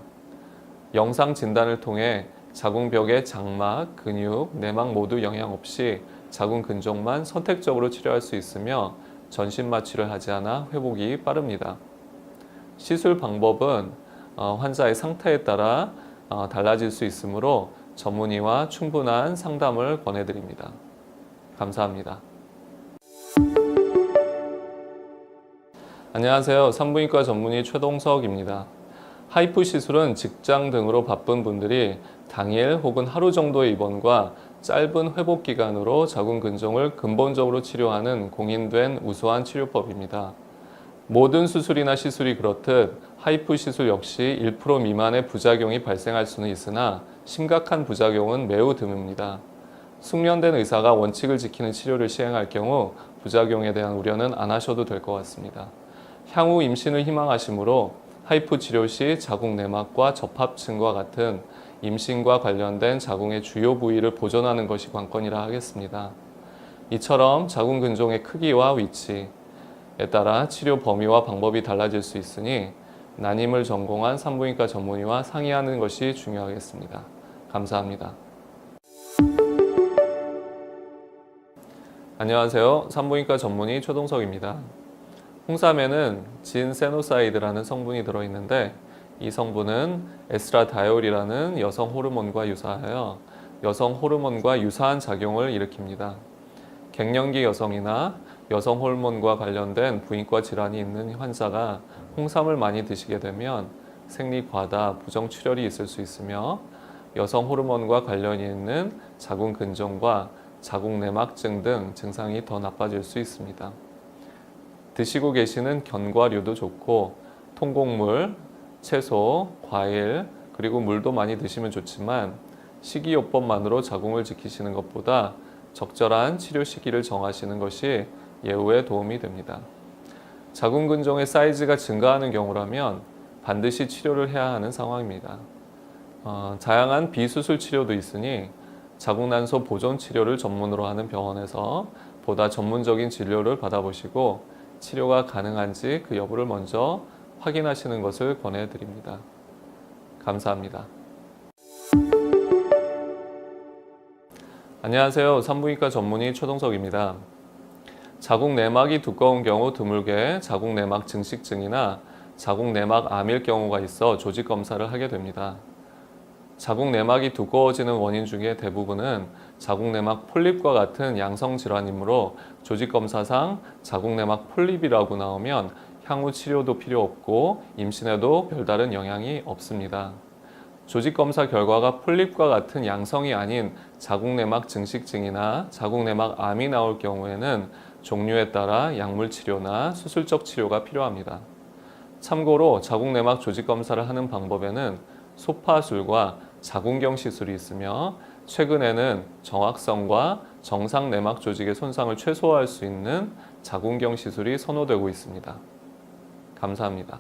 영상 진단을 통해 자궁벽의 장막, 근육, 내막 모두 영향 없이 자궁 근종만 선택적으로 치료할 수 있으며 전신 마취를 하지 않아 회복이 빠릅니다. 시술 방법은 환자의 상태에 따라 달라질 수 있으므로 전문의와 충분한 상담을 권해드립니다. 감사합니다. 안녕하세요. 산부인과 전문의 최동석입니다. 하이프 시술은 직장 등으로 바쁜 분들이 당일 혹은 하루 정도의 입원과 짧은 회복 기간으로 자궁 근종을 근본적으로 치료하는 공인된 우수한 치료법입니다. 모든 수술이나 시술이 그렇듯 하이프 시술 역시 1% 미만의 부작용이 발생할 수는 있으나 심각한 부작용은 매우 드뭅니다. 숙련된 의사가 원칙을 지키는 치료를 시행할 경우 부작용에 대한 우려는 안 하셔도 될 것 같습니다. 향후 임신을 희망하시므로 하이프 치료 시 자궁 내막과 접합층과 같은 임신과 관련된 자궁의 주요 부위를 보존하는 것이 관건이라 하겠습니다. 이처럼 자궁 근종의 크기와 위치에 따라 치료 범위와 방법이 달라질 수 있으니 난임을 전공한 산부인과 전문의와 상의하는 것이 중요하겠습니다. 감사합니다. 안녕하세요. 산부인과 전문의 최동석입니다. 홍삼에는 진세노사이드라는 성분이 들어있는데 이 성분은 에스트라다올이라는 여성 호르몬과 유사하여 여성 호르몬과 유사한 작용을 일으킵니다. 갱년기 여성이나 여성 호르몬과 관련된 부인과 질환이 있는 환자가 홍삼을 많이 드시게 되면 생리 과다, 부정출혈이 있을 수 있으며 여성 호르몬과 관련이 있는 자궁 근종과 자궁 내막증 등 증상이 더 나빠질 수 있습니다. 드시고 계시는 견과류도 좋고 통곡물, 채소, 과일, 그리고 물도 많이 드시면 좋지만 식이요법만으로 자궁을 지키시는 것보다 적절한 치료 시기를 정하시는 것이 예후에 도움이 됩니다. 자궁 근종의 사이즈가 증가하는 경우라면 반드시 치료를 해야 하는 상황입니다. 다양한 비수술 치료도 있으니 자궁난소 보존 치료를 전문으로 하는 병원에서 보다 전문적인 진료를 받아보시고 치료가 가능한지 그 여부를 먼저 확인하시는 것을 권해드립니다. 감사합니다. 안녕하세요. 산부인과 전문의 최동석입니다. 자궁 내막이 두꺼운 경우 드물게 자궁 내막 증식증이나 자궁 내막 암일 경우가 있어 조직 검사를 하게 됩니다. 자궁 내막이 두꺼워지는 원인 중에 대부분은 자궁 내막 폴립과 같은 양성 질환이므로 조직 검사상 자궁 내막 폴립이라고 나오면 향후 치료도 필요 없고 임신에도 별다른 영향이 없습니다. 조직 검사 결과가 폴립과 같은 양성이 아닌 자궁 내막 증식증이나 자궁 내막 암이 나올 경우에는 종류에 따라 약물 치료나 수술적 치료가 필요합니다. 참고로 자궁 내막 조직 검사를 하는 방법에는 소파술과 자궁경 시술이 있으며 최근에는 정확성과 정상 내막 조직의 손상을 최소화할 수 있는 자궁경 시술이 선호되고 있습니다. 감사합니다.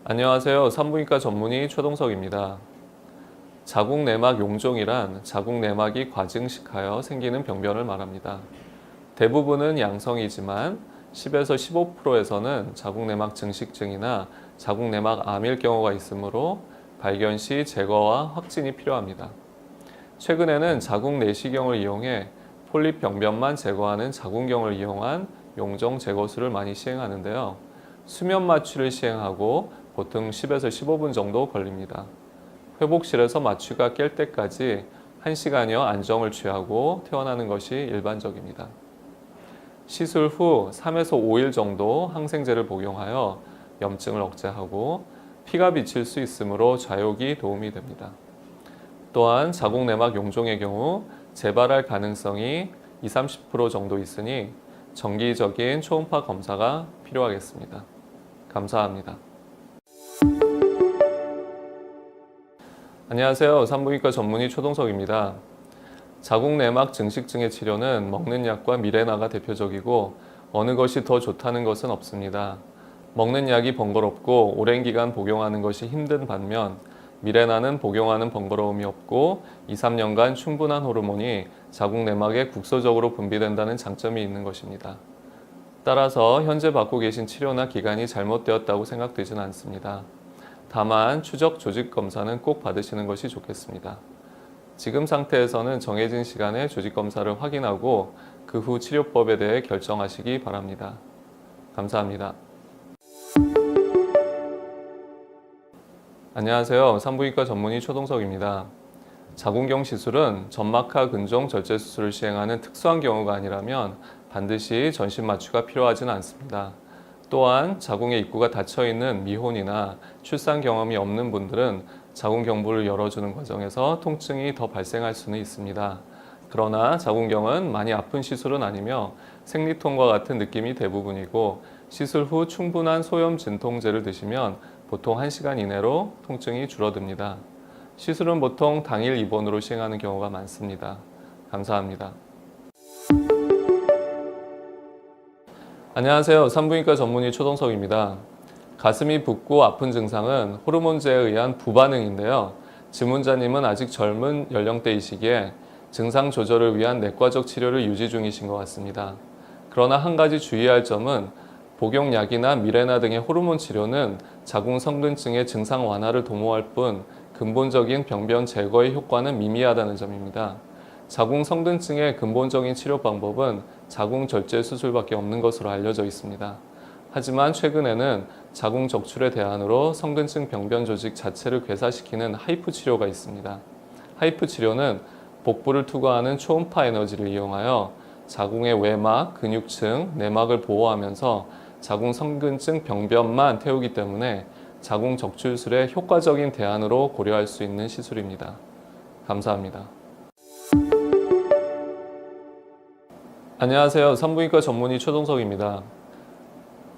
안녕하세요. 산부인과 전문의 최동석입니다. 자궁 내막 용종이란 자궁 내막이 과증식하여 생기는 병변을 말합니다. 대부분은 양성이지만 10에서 15%에서는 자궁 내막 증식증이나 자궁 내막 암일 경우가 있으므로 발견 시 제거와 확진이 필요합니다. 최근에는 자궁 내시경을 이용해 폴립 병변만 제거하는 자궁경을 이용한 용종 제거술을 많이 시행하는데요. 수면 마취를 시행하고 보통 10에서 15분 정도 걸립니다. 회복실에서 마취가 깰 때까지 1시간여 안정을 취하고 퇴원하는 것이 일반적입니다. 시술 후 3에서 5일 정도 항생제를 복용하여 염증을 억제하고 피가 비칠 수 있으므로 좌욕이 도움이 됩니다. 또한 자궁 내막 용종의 경우 재발할 가능성이 20~30% 정도 있으니 정기적인 초음파 검사가 필요하겠습니다. 감사합니다. 안녕하세요. 산부인과 전문의 최동석입니다. 자궁 내막 증식증의 치료는 먹는 약과 미레나가 대표적이고 어느 것이 더 좋다는 것은 없습니다. 먹는 약이 번거롭고 오랜 기간 복용하는 것이 힘든 반면 미레나는 복용하는 번거로움이 없고 2~3년간 충분한 호르몬이 자궁 내막에 국소적으로 분비된다는 장점이 있는 것입니다. 따라서 현재 받고 계신 치료나 기간이 잘못되었다고 생각되지는 않습니다. 다만 추적 조직 검사는 꼭 받으시는 것이 좋겠습니다. 지금 상태에서는 정해진 시간에 조직 검사를 확인하고 그 후 치료법에 대해 결정하시기 바랍니다. 감사합니다. 안녕하세요. 산부인과 전문의 최동석입니다. 자궁경 시술은 점막하 근종 절제 수술을 시행하는 특수한 경우가 아니라면 반드시 전신 마취가 필요하지는 않습니다. 또한 자궁의 입구가 닫혀 있는 미혼이나 출산 경험이 없는 분들은 자궁경부를 열어주는 과정에서 통증이 더 발생할 수는 있습니다. 그러나 자궁경은 많이 아픈 시술은 아니며 생리통과 같은 느낌이 대부분이고 시술 후 충분한 소염 진통제를 드시면 보통 1시간 이내로 통증이 줄어듭니다. 시술은 보통 당일 입원으로 시행하는 경우가 많습니다. 감사합니다. 안녕하세요. 산부인과 전문의 최동석입니다. 가슴이 붓고 아픈 증상은 호르몬제에 의한 부반응인데요. 질문자님은 아직 젊은 연령대이시기에 증상 조절을 위한 내과적 치료를 유지 중이신 것 같습니다. 그러나 한 가지 주의할 점은 복용약이나 미레나 등의 호르몬 치료는 자궁 성근증의 증상 완화를 도모할 뿐 근본적인 병변 제거의 효과는 미미하다는 점입니다. 자궁 성근증의 근본적인 치료 방법은 자궁 절제 수술밖에 없는 것으로 알려져 있습니다. 하지만 최근에는 자궁 적출의 대안으로 성근증 병변 조직 자체를 괴사시키는 하이프 치료가 있습니다. 하이프 치료는 복부를 투과하는 초음파 에너지를 이용하여 자궁의 외막, 근육층, 내막을 보호하면서 자궁 성근증 병변만 태우기 때문에 자궁 적출술의 효과적인 대안으로 고려할 수 있는 시술입니다. 감사합니다. 안녕하세요. 산부인과 전문의 최동석입니다.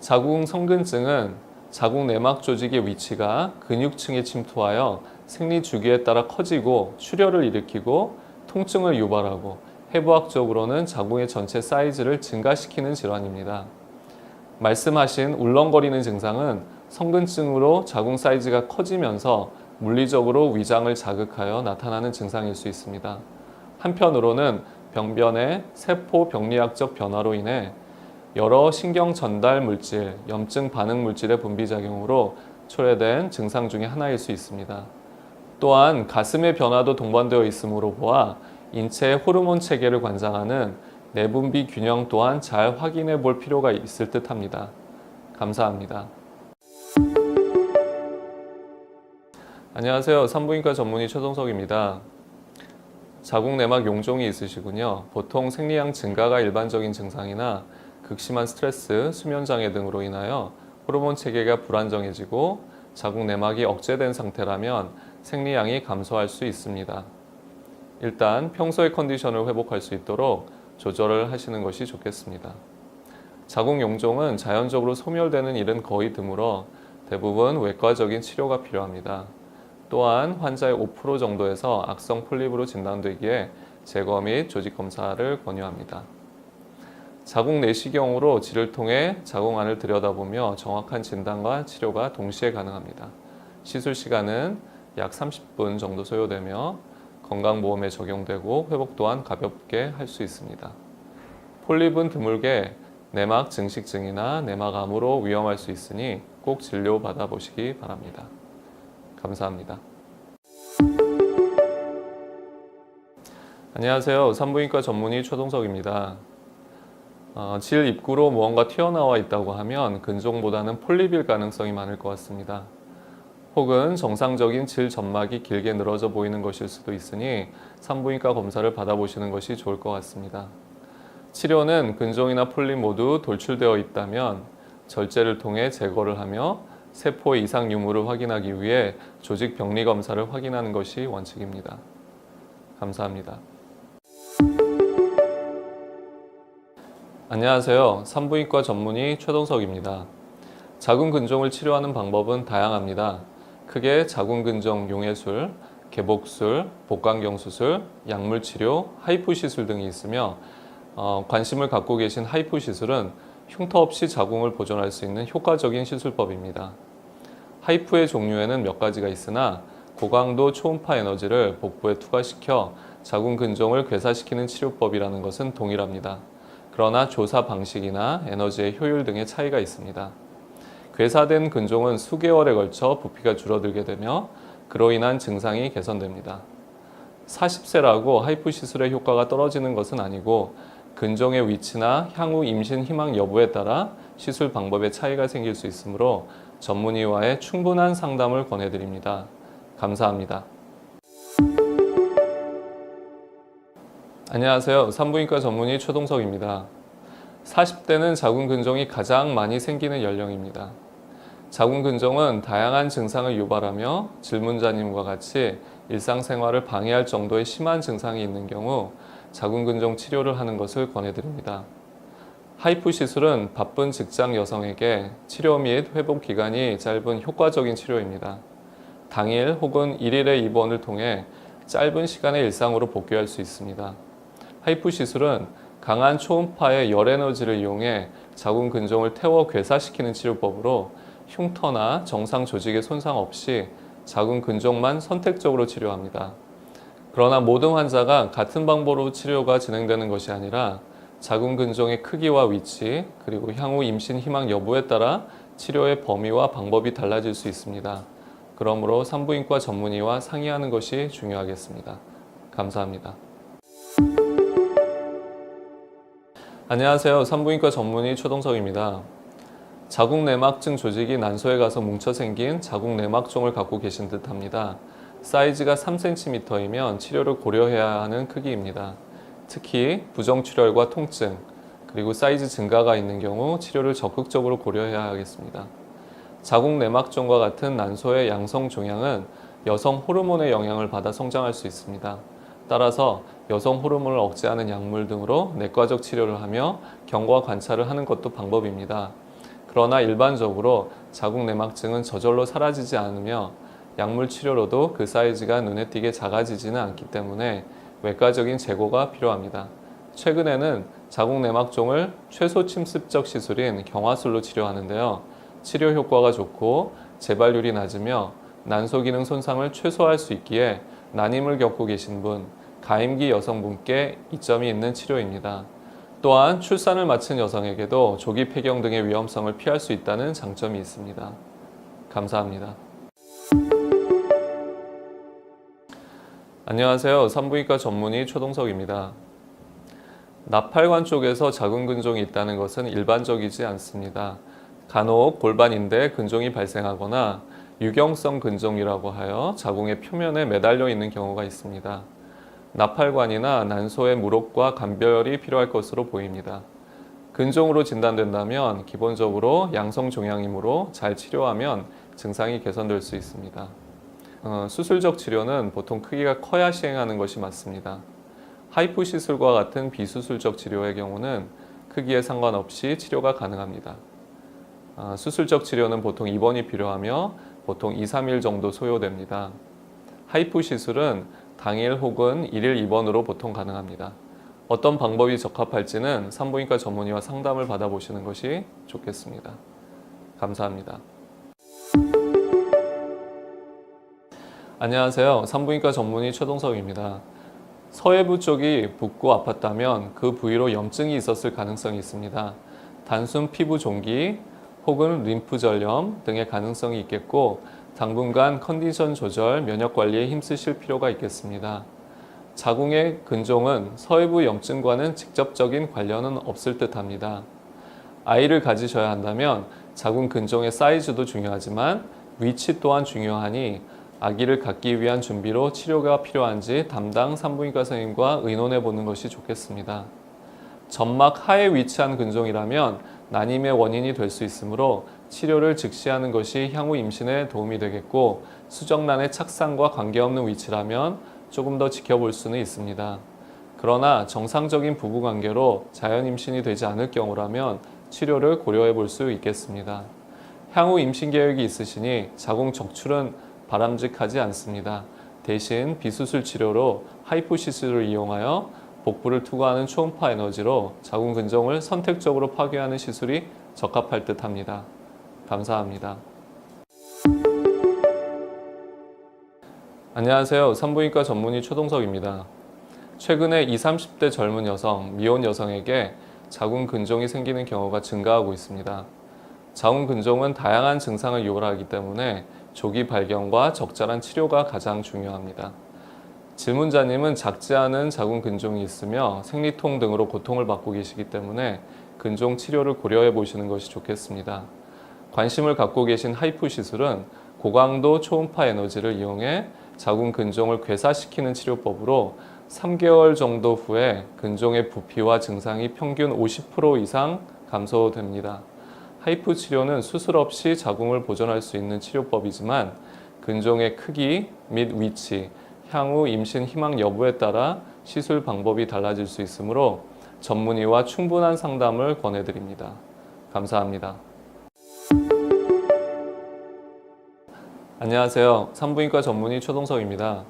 자궁 성근증은 자궁 내막 조직의 위치가 근육층에 침투하여 생리 주기에 따라 커지고 출혈을 일으키고 통증을 유발하고 해부학적으로는 자궁의 전체 사이즈를 증가시키는 질환입니다. 말씀하신 울렁거리는 증상은 성근증으로 자궁 사이즈가 커지면서 물리적으로 위장을 자극하여 나타나는 증상일 수 있습니다. 한편으로는 병변의 세포 병리학적 변화로 인해 여러 신경 전달 물질, 염증 반응 물질의 분비 작용으로 초래된 증상 중에 하나일 수 있습니다. 또한 가슴의 변화도 동반되어 있으므로 보아 인체의 호르몬 체계를 관장하는 내분비 균형 또한 잘 확인해 볼 필요가 있을 듯 합니다. 감사합니다. 안녕하세요. 산부인과 전문의 최동석입니다. 자궁 내막 용종이 있으시군요. 보통 생리양 증가가 일반적인 증상이나 극심한 스트레스, 수면장애 등으로 인하여 호르몬 체계가 불안정해지고 자궁 내막이 억제된 상태라면 생리양이 감소할 수 있습니다. 일단 평소의 컨디션을 회복할 수 있도록 조절을 하시는 것이 좋겠습니다. 자궁 용종은 자연적으로 소멸되는 일은 거의 드물어 대부분 외과적인 치료가 필요합니다. 또한 환자의 5% 정도에서 악성 폴립으로 진단되기에 제거 및 조직 검사를 권유합니다. 자궁 내시경으로 질을 통해 자궁 안을 들여다보며 정확한 진단과 치료가 동시에 가능합니다. 시술 시간은 약 30분 정도 소요되며 건강보험에 적용되고 회복 또한 가볍게 할 수 있습니다. 폴립은 드물게 내막 증식증이나 내막암으로 위험할 수 있으니 꼭 진료받아 보시기 바랍니다. 감사합니다. 안녕하세요. 산부인과 전문의 최동석입니다. 질 입구로 무언가 튀어나와 있다고 하면 근종보다는 폴립일 가능성이 많을 것 같습니다. 혹은 정상적인 질 점막이 길게 늘어져 보이는 것일 수도 있으니 산부인과 검사를 받아보시는 것이 좋을 것 같습니다. 치료는 근종이나 폴립 모두 돌출되어 있다면 절제를 통해 제거를 하며 세포의 이상 유무를 확인하기 위해 조직 병리 검사를 확인하는 것이 원칙입니다. 감사합니다. 안녕하세요. 산부인과 전문의 최동석입니다. 자궁 근종을 치료하는 방법은 다양합니다. 크게 자궁 근종 용해술, 개복술, 복강경 수술, 약물 치료, 하이프 시술 등이 있으며 관심을 갖고 계신 하이프 시술은 흉터 없이 자궁을 보존할 수 있는 효과적인 시술법입니다. 하이프의 종류에는 몇 가지가 있으나 고강도 초음파 에너지를 복부에 투과시켜 자궁 근종을 괴사시키는 치료법이라는 것은 동일합니다. 그러나 조사 방식이나 에너지의 효율 등의 차이가 있습니다. 괴사된 근종은 수개월에 걸쳐 부피가 줄어들게 되며 그로 인한 증상이 개선됩니다. 40세라고 하이프 시술의 효과가 떨어지는 것은 아니고 근종의 위치나 향후 임신 희망 여부에 따라 시술 방법에 차이가 생길 수 있으므로 전문의와의 충분한 상담을 권해드립니다. 감사합니다. 안녕하세요. 산부인과 전문의 최동석입니다. 40대는 자궁 근종이 가장 많이 생기는 연령입니다. 자궁 근종은 다양한 증상을 유발하며 질문자님과 같이 일상생활을 방해할 정도의 심한 증상이 있는 경우 자궁 근종 치료를 하는 것을 권해드립니다. 하이프 시술은 바쁜 직장 여성에게 치료 및 회복 기간이 짧은 효과적인 치료입니다. 당일 혹은 1일의 입원을 통해 짧은 시간에 일상으로 복귀할 수 있습니다. 하이프 시술은 강한 초음파의 열 에너지를 이용해 자궁 근종을 태워 괴사시키는 치료법으로 흉터나 정상 조직의 손상 없이 자궁 근종만 선택적으로 치료합니다. 그러나 모든 환자가 같은 방법으로 치료가 진행되는 것이 아니라 자궁 근종의 크기와 위치, 그리고 향후 임신 희망 여부에 따라 치료의 범위와 방법이 달라질 수 있습니다. 그러므로 산부인과 전문의와 상의하는 것이 중요하겠습니다. 감사합니다. 안녕하세요. 산부인과 전문의 최동석입니다. 자궁 내막증 조직이 난소에 가서 뭉쳐 생긴 자궁 내막종을 갖고 계신 듯 합니다. 사이즈가 3cm이면 치료를 고려해야 하는 크기입니다. 특히 부정출혈과 통증, 그리고 사이즈 증가가 있는 경우 치료를 적극적으로 고려해야 하겠습니다. 자궁 내막종과 같은 난소의 양성 종양은 여성 호르몬의 영향을 받아 성장할 수 있습니다. 따라서 여성 호르몬을 억제하는 약물 등으로 내과적 치료를 하며 경과 관찰을 하는 것도 방법입니다. 그러나 일반적으로 자궁 내막증은 저절로 사라지지 않으며 약물 치료로도 그 사이즈가 눈에 띄게 작아지지는 않기 때문에 외과적인 제거가 필요합니다. 최근에는 자궁 내막종을 최소 침습적 시술인 경화술로 치료하는데요. 치료 효과가 좋고 재발률이 낮으며 난소 기능 손상을 최소화할 수 있기에 난임을 겪고 계신 분, 가임기 여성분께 이점이 있는 치료입니다. 또한 출산을 마친 여성에게도 조기 폐경 등의 위험성을 피할 수 있다는 장점이 있습니다. 감사합니다. 안녕하세요. 산부인과 전문의 최동석입니다. 나팔관 쪽에서 자궁 근종이 있다는 것은 일반적이지 않습니다. 간혹 골반인대에 근종이 발생하거나 유경성 근종이라고 하여 자궁의 표면에 매달려 있는 경우가 있습니다. 나팔관이나 난소의 물혹과 감별이 필요할 것으로 보입니다. 근종으로 진단된다면 기본적으로 양성 종양이므로 잘 치료하면 증상이 개선될 수 있습니다. 수술적 치료는 보통 크기가 커야 시행하는 것이 맞습니다. 하이프 시술과 같은 비수술적 치료의 경우는 크기에 상관없이 치료가 가능합니다. 수술적 치료는 보통 입원이 필요하며 보통 2-3일 정도 소요됩니다. 하이프 시술은 당일 혹은 1일 입원으로 보통 가능합니다. 어떤 방법이 적합할지는 산부인과 전문의와 상담을 받아보시는 것이 좋겠습니다. 감사합니다. 안녕하세요. 산부인과 전문의 최동석입니다. 서해부 쪽이 붓고 아팠다면 그 부위로 염증이 있었을 가능성이 있습니다. 단순 피부 종기 혹은 림프 전염 등의 가능성이 있겠고 당분간 컨디션 조절, 면역 관리에 힘쓰실 필요가 있겠습니다. 자궁의 근종은 서해부 염증과는 직접적인 관련은 없을 듯합니다. 아이를 가지셔야 한다면 자궁 근종의 사이즈도 중요하지만 위치 또한 중요하니 아기를 갖기 위한 준비로 치료가 필요한지 담당 산부인과 선생님과 의논해 보는 것이 좋겠습니다. 점막 하에 위치한 근종이라면 난임의 원인이 될 수 있으므로 치료를 즉시 하는 것이 향후 임신에 도움이 되겠고 수정란의 착상과 관계없는 위치라면 조금 더 지켜볼 수는 있습니다. 그러나 정상적인 부부관계로 자연 임신이 되지 않을 경우라면 치료를 고려해 볼 수 있겠습니다. 향후 임신 계획이 있으시니 자궁 적출은 바람직하지 않습니다. 대신 비수술 치료로 하이포시스를 이용하여 복부를 투과하는 초음파 에너지로 자궁 근종을 선택적으로 파괴하는 시술이 적합할 듯합니다. 감사합니다. 안녕하세요. 산부인과 전문의 최동석입니다. 최근에 20, 30대 젊은 여성, 미혼 여성에게 자궁 근종이 생기는 경우가 증가하고 있습니다. 자궁 근종은 다양한 증상을 유발하기 때문에 조기 발견과 적절한 치료가 가장 중요합니다. 질문자님은 작지 않은 자궁 근종이 있으며 생리통 등으로 고통을 받고 계시기 때문에 근종 치료를 고려해 보시는 것이 좋겠습니다. 관심을 갖고 계신 하이프 시술은 고강도 초음파 에너지를 이용해 자궁 근종을 괴사시키는 치료법으로 3개월 정도 후에 근종의 부피와 증상이 평균 50% 이상 감소됩니다. 하이프 치료는 수술 없이 자궁을 보존할 수 있는 치료법이지만 근종의 크기 및 위치, 향후 임신 희망 여부에 따라 시술 방법이 달라질 수 있으므로 전문의와 충분한 상담을 권해드립니다. 감사합니다. 안녕하세요. 산부인과 전문의 최동석입니다.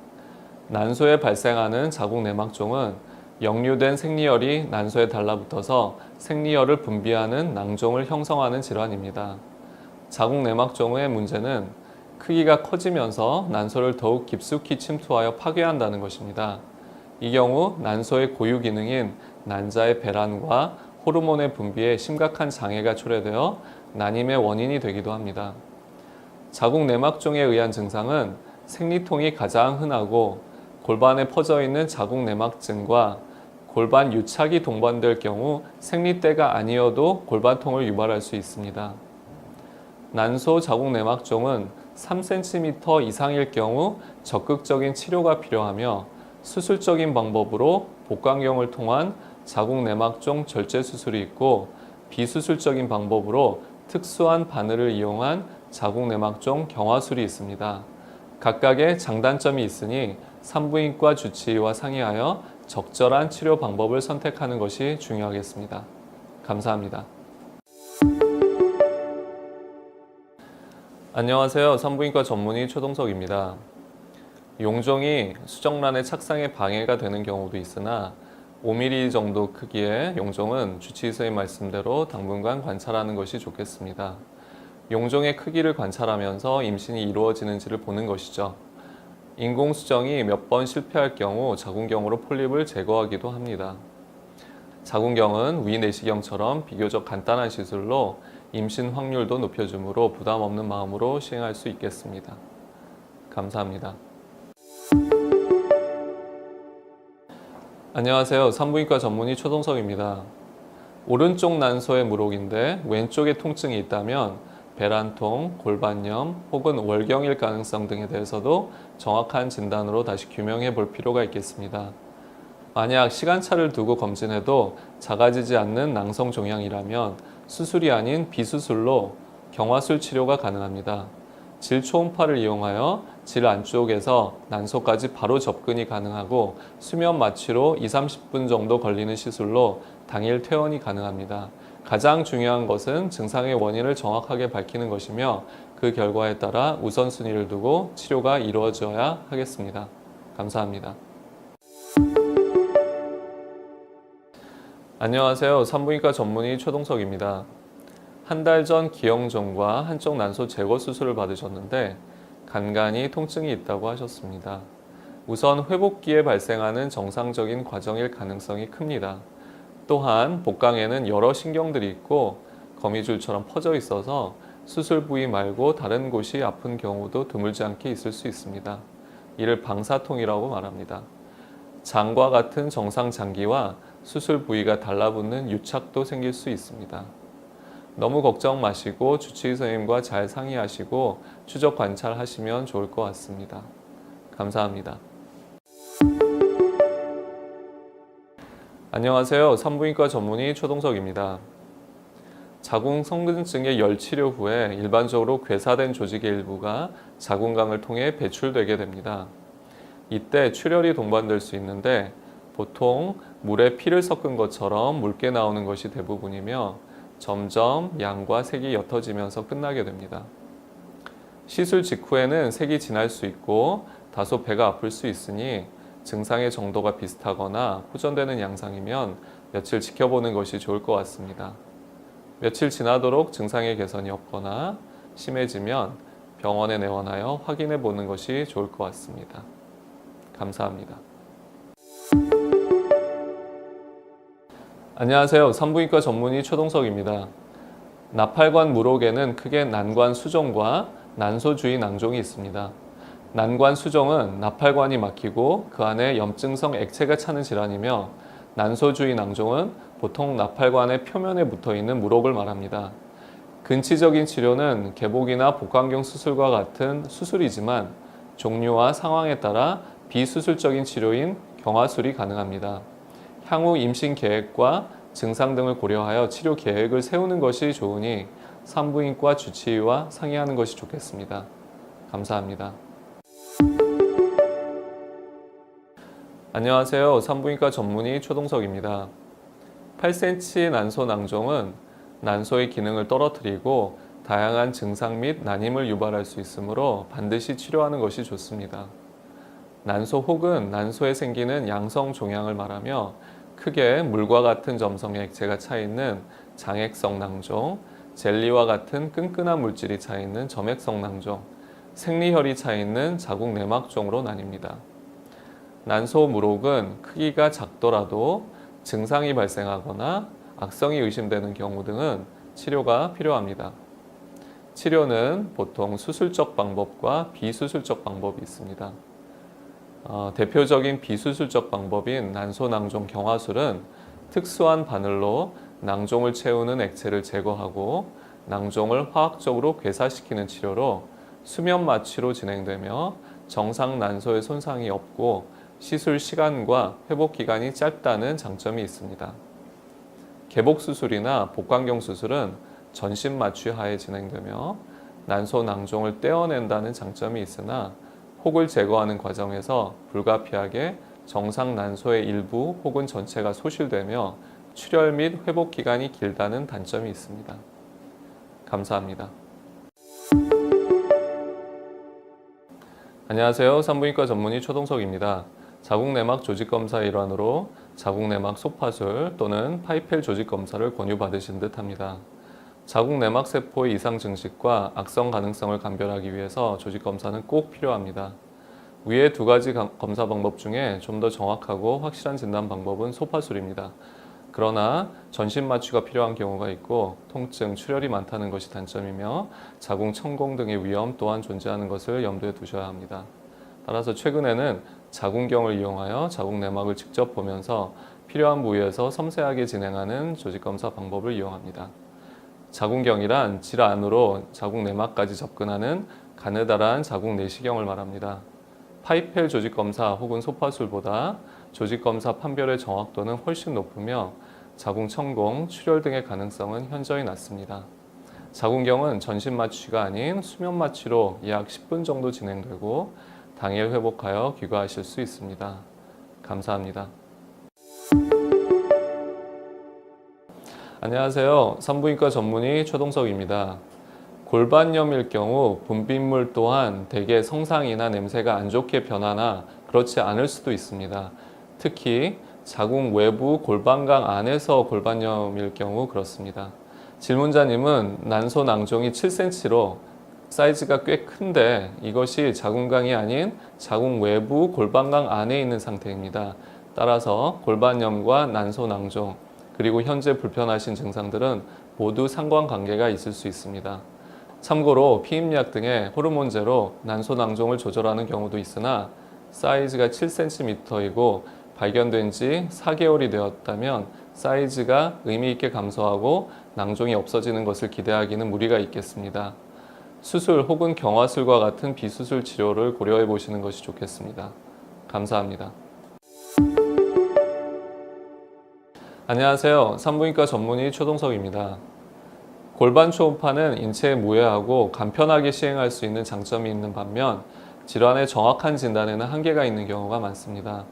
난소에 발생하는 자궁 내막종은 역류된 생리혈이 난소에 달라붙어서 생리혈을 분비하는 낭종을 형성하는 질환입니다. 자궁 내막종의 문제는 크기가 커지면서 난소를 더욱 깊숙이 침투하여 파괴한다는 것입니다. 이 경우 난소의 고유 기능인 난자의 배란과 호르몬의 분비에 심각한 장애가 초래되어 난임의 원인이 되기도 합니다. 자궁 내막종에 의한 증상은 생리통이 가장 흔하고 골반에 퍼져 있는 자궁 내막증과 골반 유착이 동반될 경우 생리때가 아니어도 골반통을 유발할 수 있습니다. 난소 자궁 내막종은 3cm 이상일 경우 적극적인 치료가 필요하며 수술적인 방법으로 복강경을 통한 자궁 내막종 절제 수술이 있고 비수술적인 방법으로 특수한 바늘을 이용한 자궁 내막종 경화술이 있습니다. 각각의 장단점이 있으니 산부인과 주치의와 상의하여 적절한 치료 방법을 선택하는 것이 중요하겠습니다. 감사합니다. 안녕하세요. 산부인과 전문의 최동석입니다. 용종이 수정란의 착상에 방해가 되는 경우도 있으나 5mm 정도 크기의 용종은 주치의 선생님 말씀대로 당분간 관찰하는 것이 좋겠습니다. 용종의 크기를 관찰하면서 임신이 이루어지는지를 보는 것이죠. 인공수정이 몇 번 실패할 경우 자궁경으로 폴립을 제거하기도 합니다. 자궁경은 위내시경처럼 비교적 간단한 시술로 임신 확률도 높여주므로 부담 없는 마음으로 시행할 수 있겠습니다. 감사합니다. 안녕하세요. 산부인과 전문의 최동석입니다. 오른쪽 난소의 물혹인데 왼쪽에 통증이 있다면 배란통, 골반염 혹은 월경일 가능성 등에 대해서도 정확한 진단으로 다시 규명해 볼 필요가 있겠습니다. 만약 시간차를 두고 검진해도 작아지지 않는 낭성 종양이라면 수술이 아닌 비수술로 경화술 치료가 가능합니다. 질 초음파를 이용하여 질 안쪽에서 난소까지 바로 접근이 가능하고 수면 마취로 20-30분 정도 걸리는 시술로 당일 퇴원이 가능합니다. 가장 중요한 것은 증상의 원인을 정확하게 밝히는 것이며 그 결과에 따라 우선순위를 두고 치료가 이루어져야 하겠습니다. 감사합니다. 안녕하세요. 산부인과 전문의 최동석입니다. 한 달 전 기형종과 한쪽 난소 제거 수술을 받으셨는데 간간히 통증이 있다고 하셨습니다. 우선 회복기에 발생하는 정상적인 과정일 가능성이 큽니다. 또한 복강에는 여러 신경들이 있고 거미줄처럼 퍼져 있어서 수술 부위 말고 다른 곳이 아픈 경우도 드물지 않게 있을 수 있습니다. 이를 방사통이라고 말합니다. 장과 같은 정상 장기와 수술 부위가 달라붙는 유착도 생길 수 있습니다. 너무 걱정 마시고 주치의 선생님과 잘 상의하시고 추적 관찰하시면 좋을 것 같습니다. 감사합니다. 안녕하세요. 산부인과 전문의 최동석입니다. 자궁성근증의 열 치료 후에 일반적으로 괴사된 조직의 일부가 자궁강을 통해 배출되게 됩니다. 이때 출혈이 동반될 수 있는데 보통 물에 피를 섞은 것처럼 묽게 나오는 것이 대부분이며 점점 양과 색이 옅어지면서 끝나게 됩니다. 시술 직후에는 색이 진할 수 있고 다소 배가 아플 수 있으니 증상의 정도가 비슷하거나 호전되는 양상이면 며칠 지켜보는 것이 좋을 것 같습니다. 며칠 지나도록 증상의 개선이 없거나 심해지면 병원에 내원하여 확인해 보는 것이 좋을 것 같습니다. 감사합니다. 안녕하세요. 산부인과 전문의 최동석입니다. 나팔관 물혹에는 크게 난관 수종과 난소 주위 낭종이 있습니다. 난관 수종은 나팔관이 막히고 그 안에 염증성 액체가 차는 질환이며 난소 주위 낭종은 보통 나팔관의 표면에 붙어 있는 물혹을 말합니다. 근치적인 치료는 개복이나 복강경 수술과 같은 수술이지만 종류와 상황에 따라 비수술적인 치료인 경화술이 가능합니다. 향후 임신 계획과 증상 등을 고려하여 치료 계획을 세우는 것이 좋으니 산부인과 주치의와 상의하는 것이 좋겠습니다. 감사합니다. 안녕하세요. 산부인과 전문의 최동석입니다. 8cm 난소 낭종은 난소의 기능을 떨어뜨리고 다양한 증상 및 난임을 유발할 수 있으므로 반드시 치료하는 것이 좋습니다. 난소 혹은 난소에 생기는 양성 종양을 말하며 크게 물과 같은 점성의 액체가 차 있는 장액성 낭종, 젤리와 같은 끈끈한 물질이 차 있는 점액성 낭종, 생리혈이 차 있는 자궁 내막종으로 나뉩니다. 난소 물혹은 크기가 작더라도 증상이 발생하거나 악성이 의심되는 경우 등은 치료가 필요합니다. 치료는 보통 수술적 방법과 비수술적 방법이 있습니다. 대표적인 비수술적 방법인 난소낭종 경화술은 특수한 바늘로 낭종을 채우는 액체를 제거하고 낭종을 화학적으로 괴사시키는 치료로 수면 마취로 진행되며 정상 난소의 손상이 없고 시술 시간과 회복 기간이 짧다는 장점이 있습니다. 개복 수술이나 복강경 수술은 전신 마취 하에 진행되며 난소 낭종을 떼어낸다는 장점이 있으나 혹을 제거하는 과정에서 불가피하게 정상 난소의 일부 혹은 전체가 소실되며 출혈 및 회복 기간이 길다는 단점이 있습니다. 감사합니다. 안녕하세요. 산부인과 전문의 최동석입니다. 자궁내막 조직검사의 일환으로 자궁내막 소파술 또는 파이펠 조직검사를 권유받으신 듯합니다. 자궁내막 세포의 이상 증식과 악성 가능성을 감별하기 위해서 조직검사는 꼭 필요합니다. 위의 두 가지 검사 방법 중에 좀 더 정확하고 확실한 진단 방법은 소파술입니다. 그러나 전신 마취가 필요한 경우가 있고 통증, 출혈이 많다는 것이 단점이며 자궁 천공 등의 위험 또한 존재하는 것을 염두에 두셔야 합니다. 따라서 최근에는 자궁경을 이용하여 자궁 내막을 직접 보면서 필요한 부위에서 섬세하게 진행하는 조직검사 방법을 이용합니다. 자궁경이란 질 안으로 자궁 내막까지 접근하는 가느다란 자궁 내시경을 말합니다. 파이펠 조직검사 혹은 소파술보다 조직검사 판별의 정확도는 훨씬 높으며 자궁 천공, 출혈 등의 가능성은 현저히 낮습니다. 자궁경은 전신 마취가 아닌 수면 마취로 약 10분 정도 진행되고 당일 회복하여 귀가하실 수 있습니다. 감사합니다. 안녕하세요. 산부인과 전문의 최동석입니다. 골반염일 경우 분비물 또한 대개 성상이나 냄새가 안 좋게 변하나 그렇지 않을 수도 있습니다. 특히 자궁 외부 골반강 안에서 골반염일 경우 그렇습니다. 질문자님은 난소낭종이 7cm로 사이즈가 꽤 큰데 이것이 자궁강이 아닌 자궁 외부 골반강 안에 있는 상태입니다. 따라서 골반염과 난소낭종 그리고 현재 불편하신 증상들은 모두 상관관계가 있을 수 있습니다. 참고로 피임약 등의 호르몬제로 난소낭종을 조절하는 경우도 있으나 사이즈가 7cm이고 발견된 지 4개월이 되었다면 사이즈가 의미 있게 감소하고 낭종이 없어지는 것을 기대하기는 무리가 있겠습니다. 수술 혹은 경화술과 같은 비수술 치료를 고려해 보시는 것이 좋겠습니다. 감사합니다. 안녕하세요. 산부인과 전문의 최동석입니다. 골반 초음파는 인체에 무해하고 간편하게 시행할 수 있는 장점이 있는 반면 질환의 정확한 진단에는 한계가 있는 경우가 많습니다.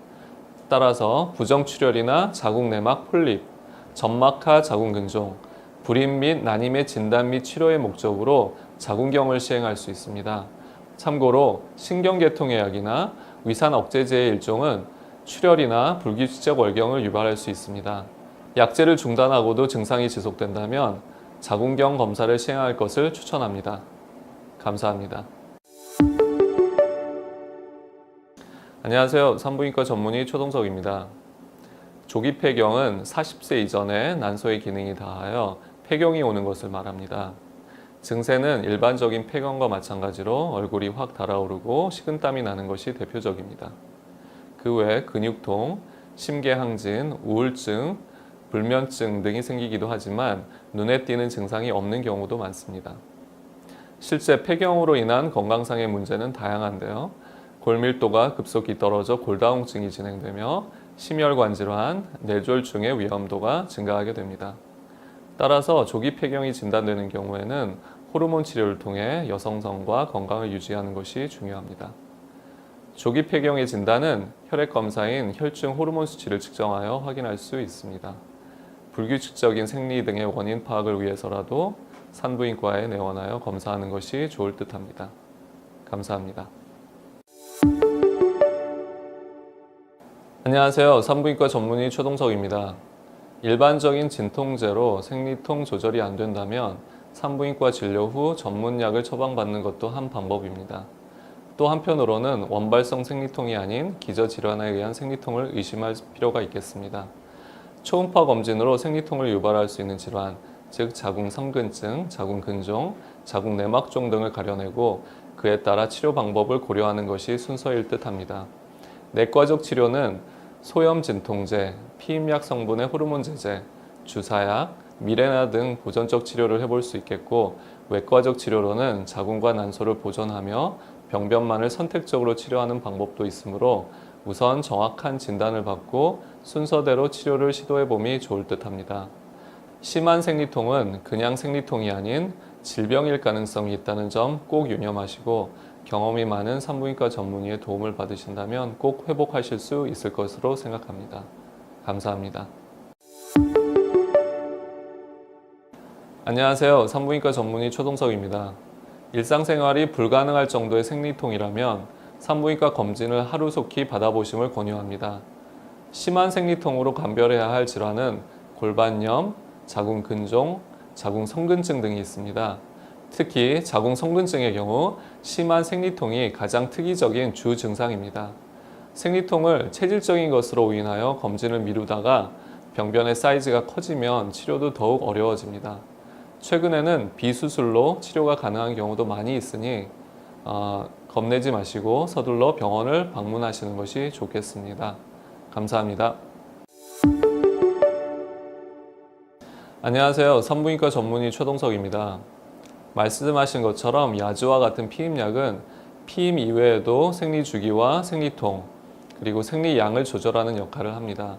따라서 부정출혈이나 자궁내막 폴립, 점막하 자궁근종, 불임 및 난임의 진단 및 치료의 목적으로 자궁경을 시행할 수 있습니다. 참고로 신경계통의약이나 위산억제제의 일종은 출혈이나 불규칙적 월경을 유발할 수 있습니다. 약제를 중단하고도 증상이 지속된다면 자궁경 검사를 시행할 것을 추천합니다. 감사합니다. 안녕하세요. 산부인과 전문의 최동석입니다. 조기 폐경은 40세 이전에 난소의 기능이 다하여 폐경이 오는 것을 말합니다. 증세는 일반적인 폐경과 마찬가지로 얼굴이 확 달아오르고 식은땀이 나는 것이 대표적입니다. 그 외 근육통, 심계항진, 우울증, 불면증 등이 생기기도 하지만 눈에 띄는 증상이 없는 경우도 많습니다. 실제 폐경으로 인한 건강상의 문제는 다양한데요. 골밀도가 급속히 떨어져 골다공증이 진행되며 심혈관 질환, 뇌졸중의 위험도가 증가하게 됩니다. 따라서 조기 폐경이 진단되는 경우에는 호르몬 치료를 통해 여성성과 건강을 유지하는 것이 중요합니다. 조기 폐경의 진단은 혈액 검사인 혈중 호르몬 수치를 측정하여 확인할 수 있습니다. 불규칙적인 생리 등의 원인 파악을 위해서라도 산부인과에 내원하여 검사하는 것이 좋을 듯합니다. 감사합니다. 안녕하세요. 산부인과 전문의 최동석입니다. 일반적인 진통제로 생리통 조절이 안 된다면 산부인과 진료 후 전문약을 처방받는 것도 한 방법입니다. 또 한편으로는 원발성 생리통이 아닌 기저질환에 의한 생리통을 의심할 필요가 있겠습니다. 초음파 검진으로 생리통을 유발할 수 있는 질환, 즉 자궁성근증, 자궁근종, 자궁내막종 등을 가려내고 그에 따라 치료 방법을 고려하는 것이 순서일 듯합니다. 내과적 치료는 소염 진통제, 피임약 성분의 호르몬 제제, 주사약, 미레나 등 보존적 치료를 해볼 수 있겠고 외과적 치료로는 자궁과 난소를 보존하며 병변만을 선택적으로 치료하는 방법도 있으므로 우선 정확한 진단을 받고 순서대로 치료를 시도해봄이 좋을 듯합니다. 심한 생리통은 그냥 생리통이 아닌 질병일 가능성이 있다는 점 꼭 유념하시고 경험이 많은 산부인과 전문의의 도움을 받으신다면 꼭 회복하실 수 있을 것으로 생각합니다. 감사합니다. 안녕하세요. 산부인과 전문의 최동석입니다. 일상생활이 불가능할 정도의 생리통이라면 산부인과 검진을 하루속히 받아보심을 권유합니다. 심한 생리통으로 감별해야 할 질환은 골반염, 자궁근종, 자궁성근증 등이 있습니다. 특히 자궁성근증의 경우 심한 생리통이 가장 특이적인 주 증상입니다. 생리통을 체질적인 것으로 인하여 검진을 미루다가 병변의 사이즈가 커지면 치료도 더욱 어려워집니다. 최근에는 비수술로 치료가 가능한 경우도 많이 있으니 겁내지 마시고 서둘러 병원을 방문하시는 것이 좋겠습니다. 감사합니다. 안녕하세요. 산부인과 전문의 최동석입니다. 말씀하신 것처럼 야주와 같은 피임약은 피임 이외에도 생리 주기와 생리통, 그리고 생리량을 조절하는 역할을 합니다.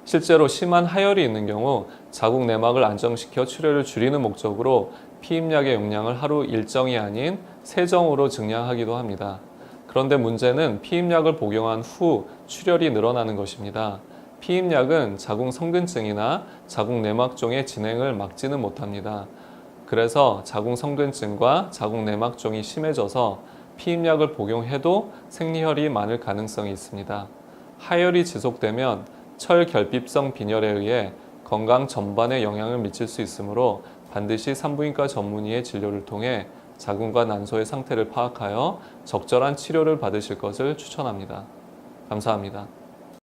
실제로 심한 하열이 있는 경우 자궁 내막을 안정시켜 출혈을 줄이는 목적으로 피임약의 용량을 하루 일정이 아닌 세정으로 증량하기도 합니다. 그런데 문제는 피임약을 복용한 후 출혈이 늘어나는 것입니다. 피임약은 자궁 성근증이나 자궁 내막종의 진행을 막지는 못합니다. 그래서 자궁 성근증과 자궁 내막종이 심해져서 피임약을 복용해도 생리혈이 많을 가능성이 있습니다. 하열이 지속되면 철결핍성 빈혈에 의해 건강 전반에 영향을 미칠 수 있으므로 반드시 산부인과 전문의의 진료를 통해 자궁과 난소의 상태를 파악하여 적절한 치료를 받으실 것을 추천합니다. 감사합니다.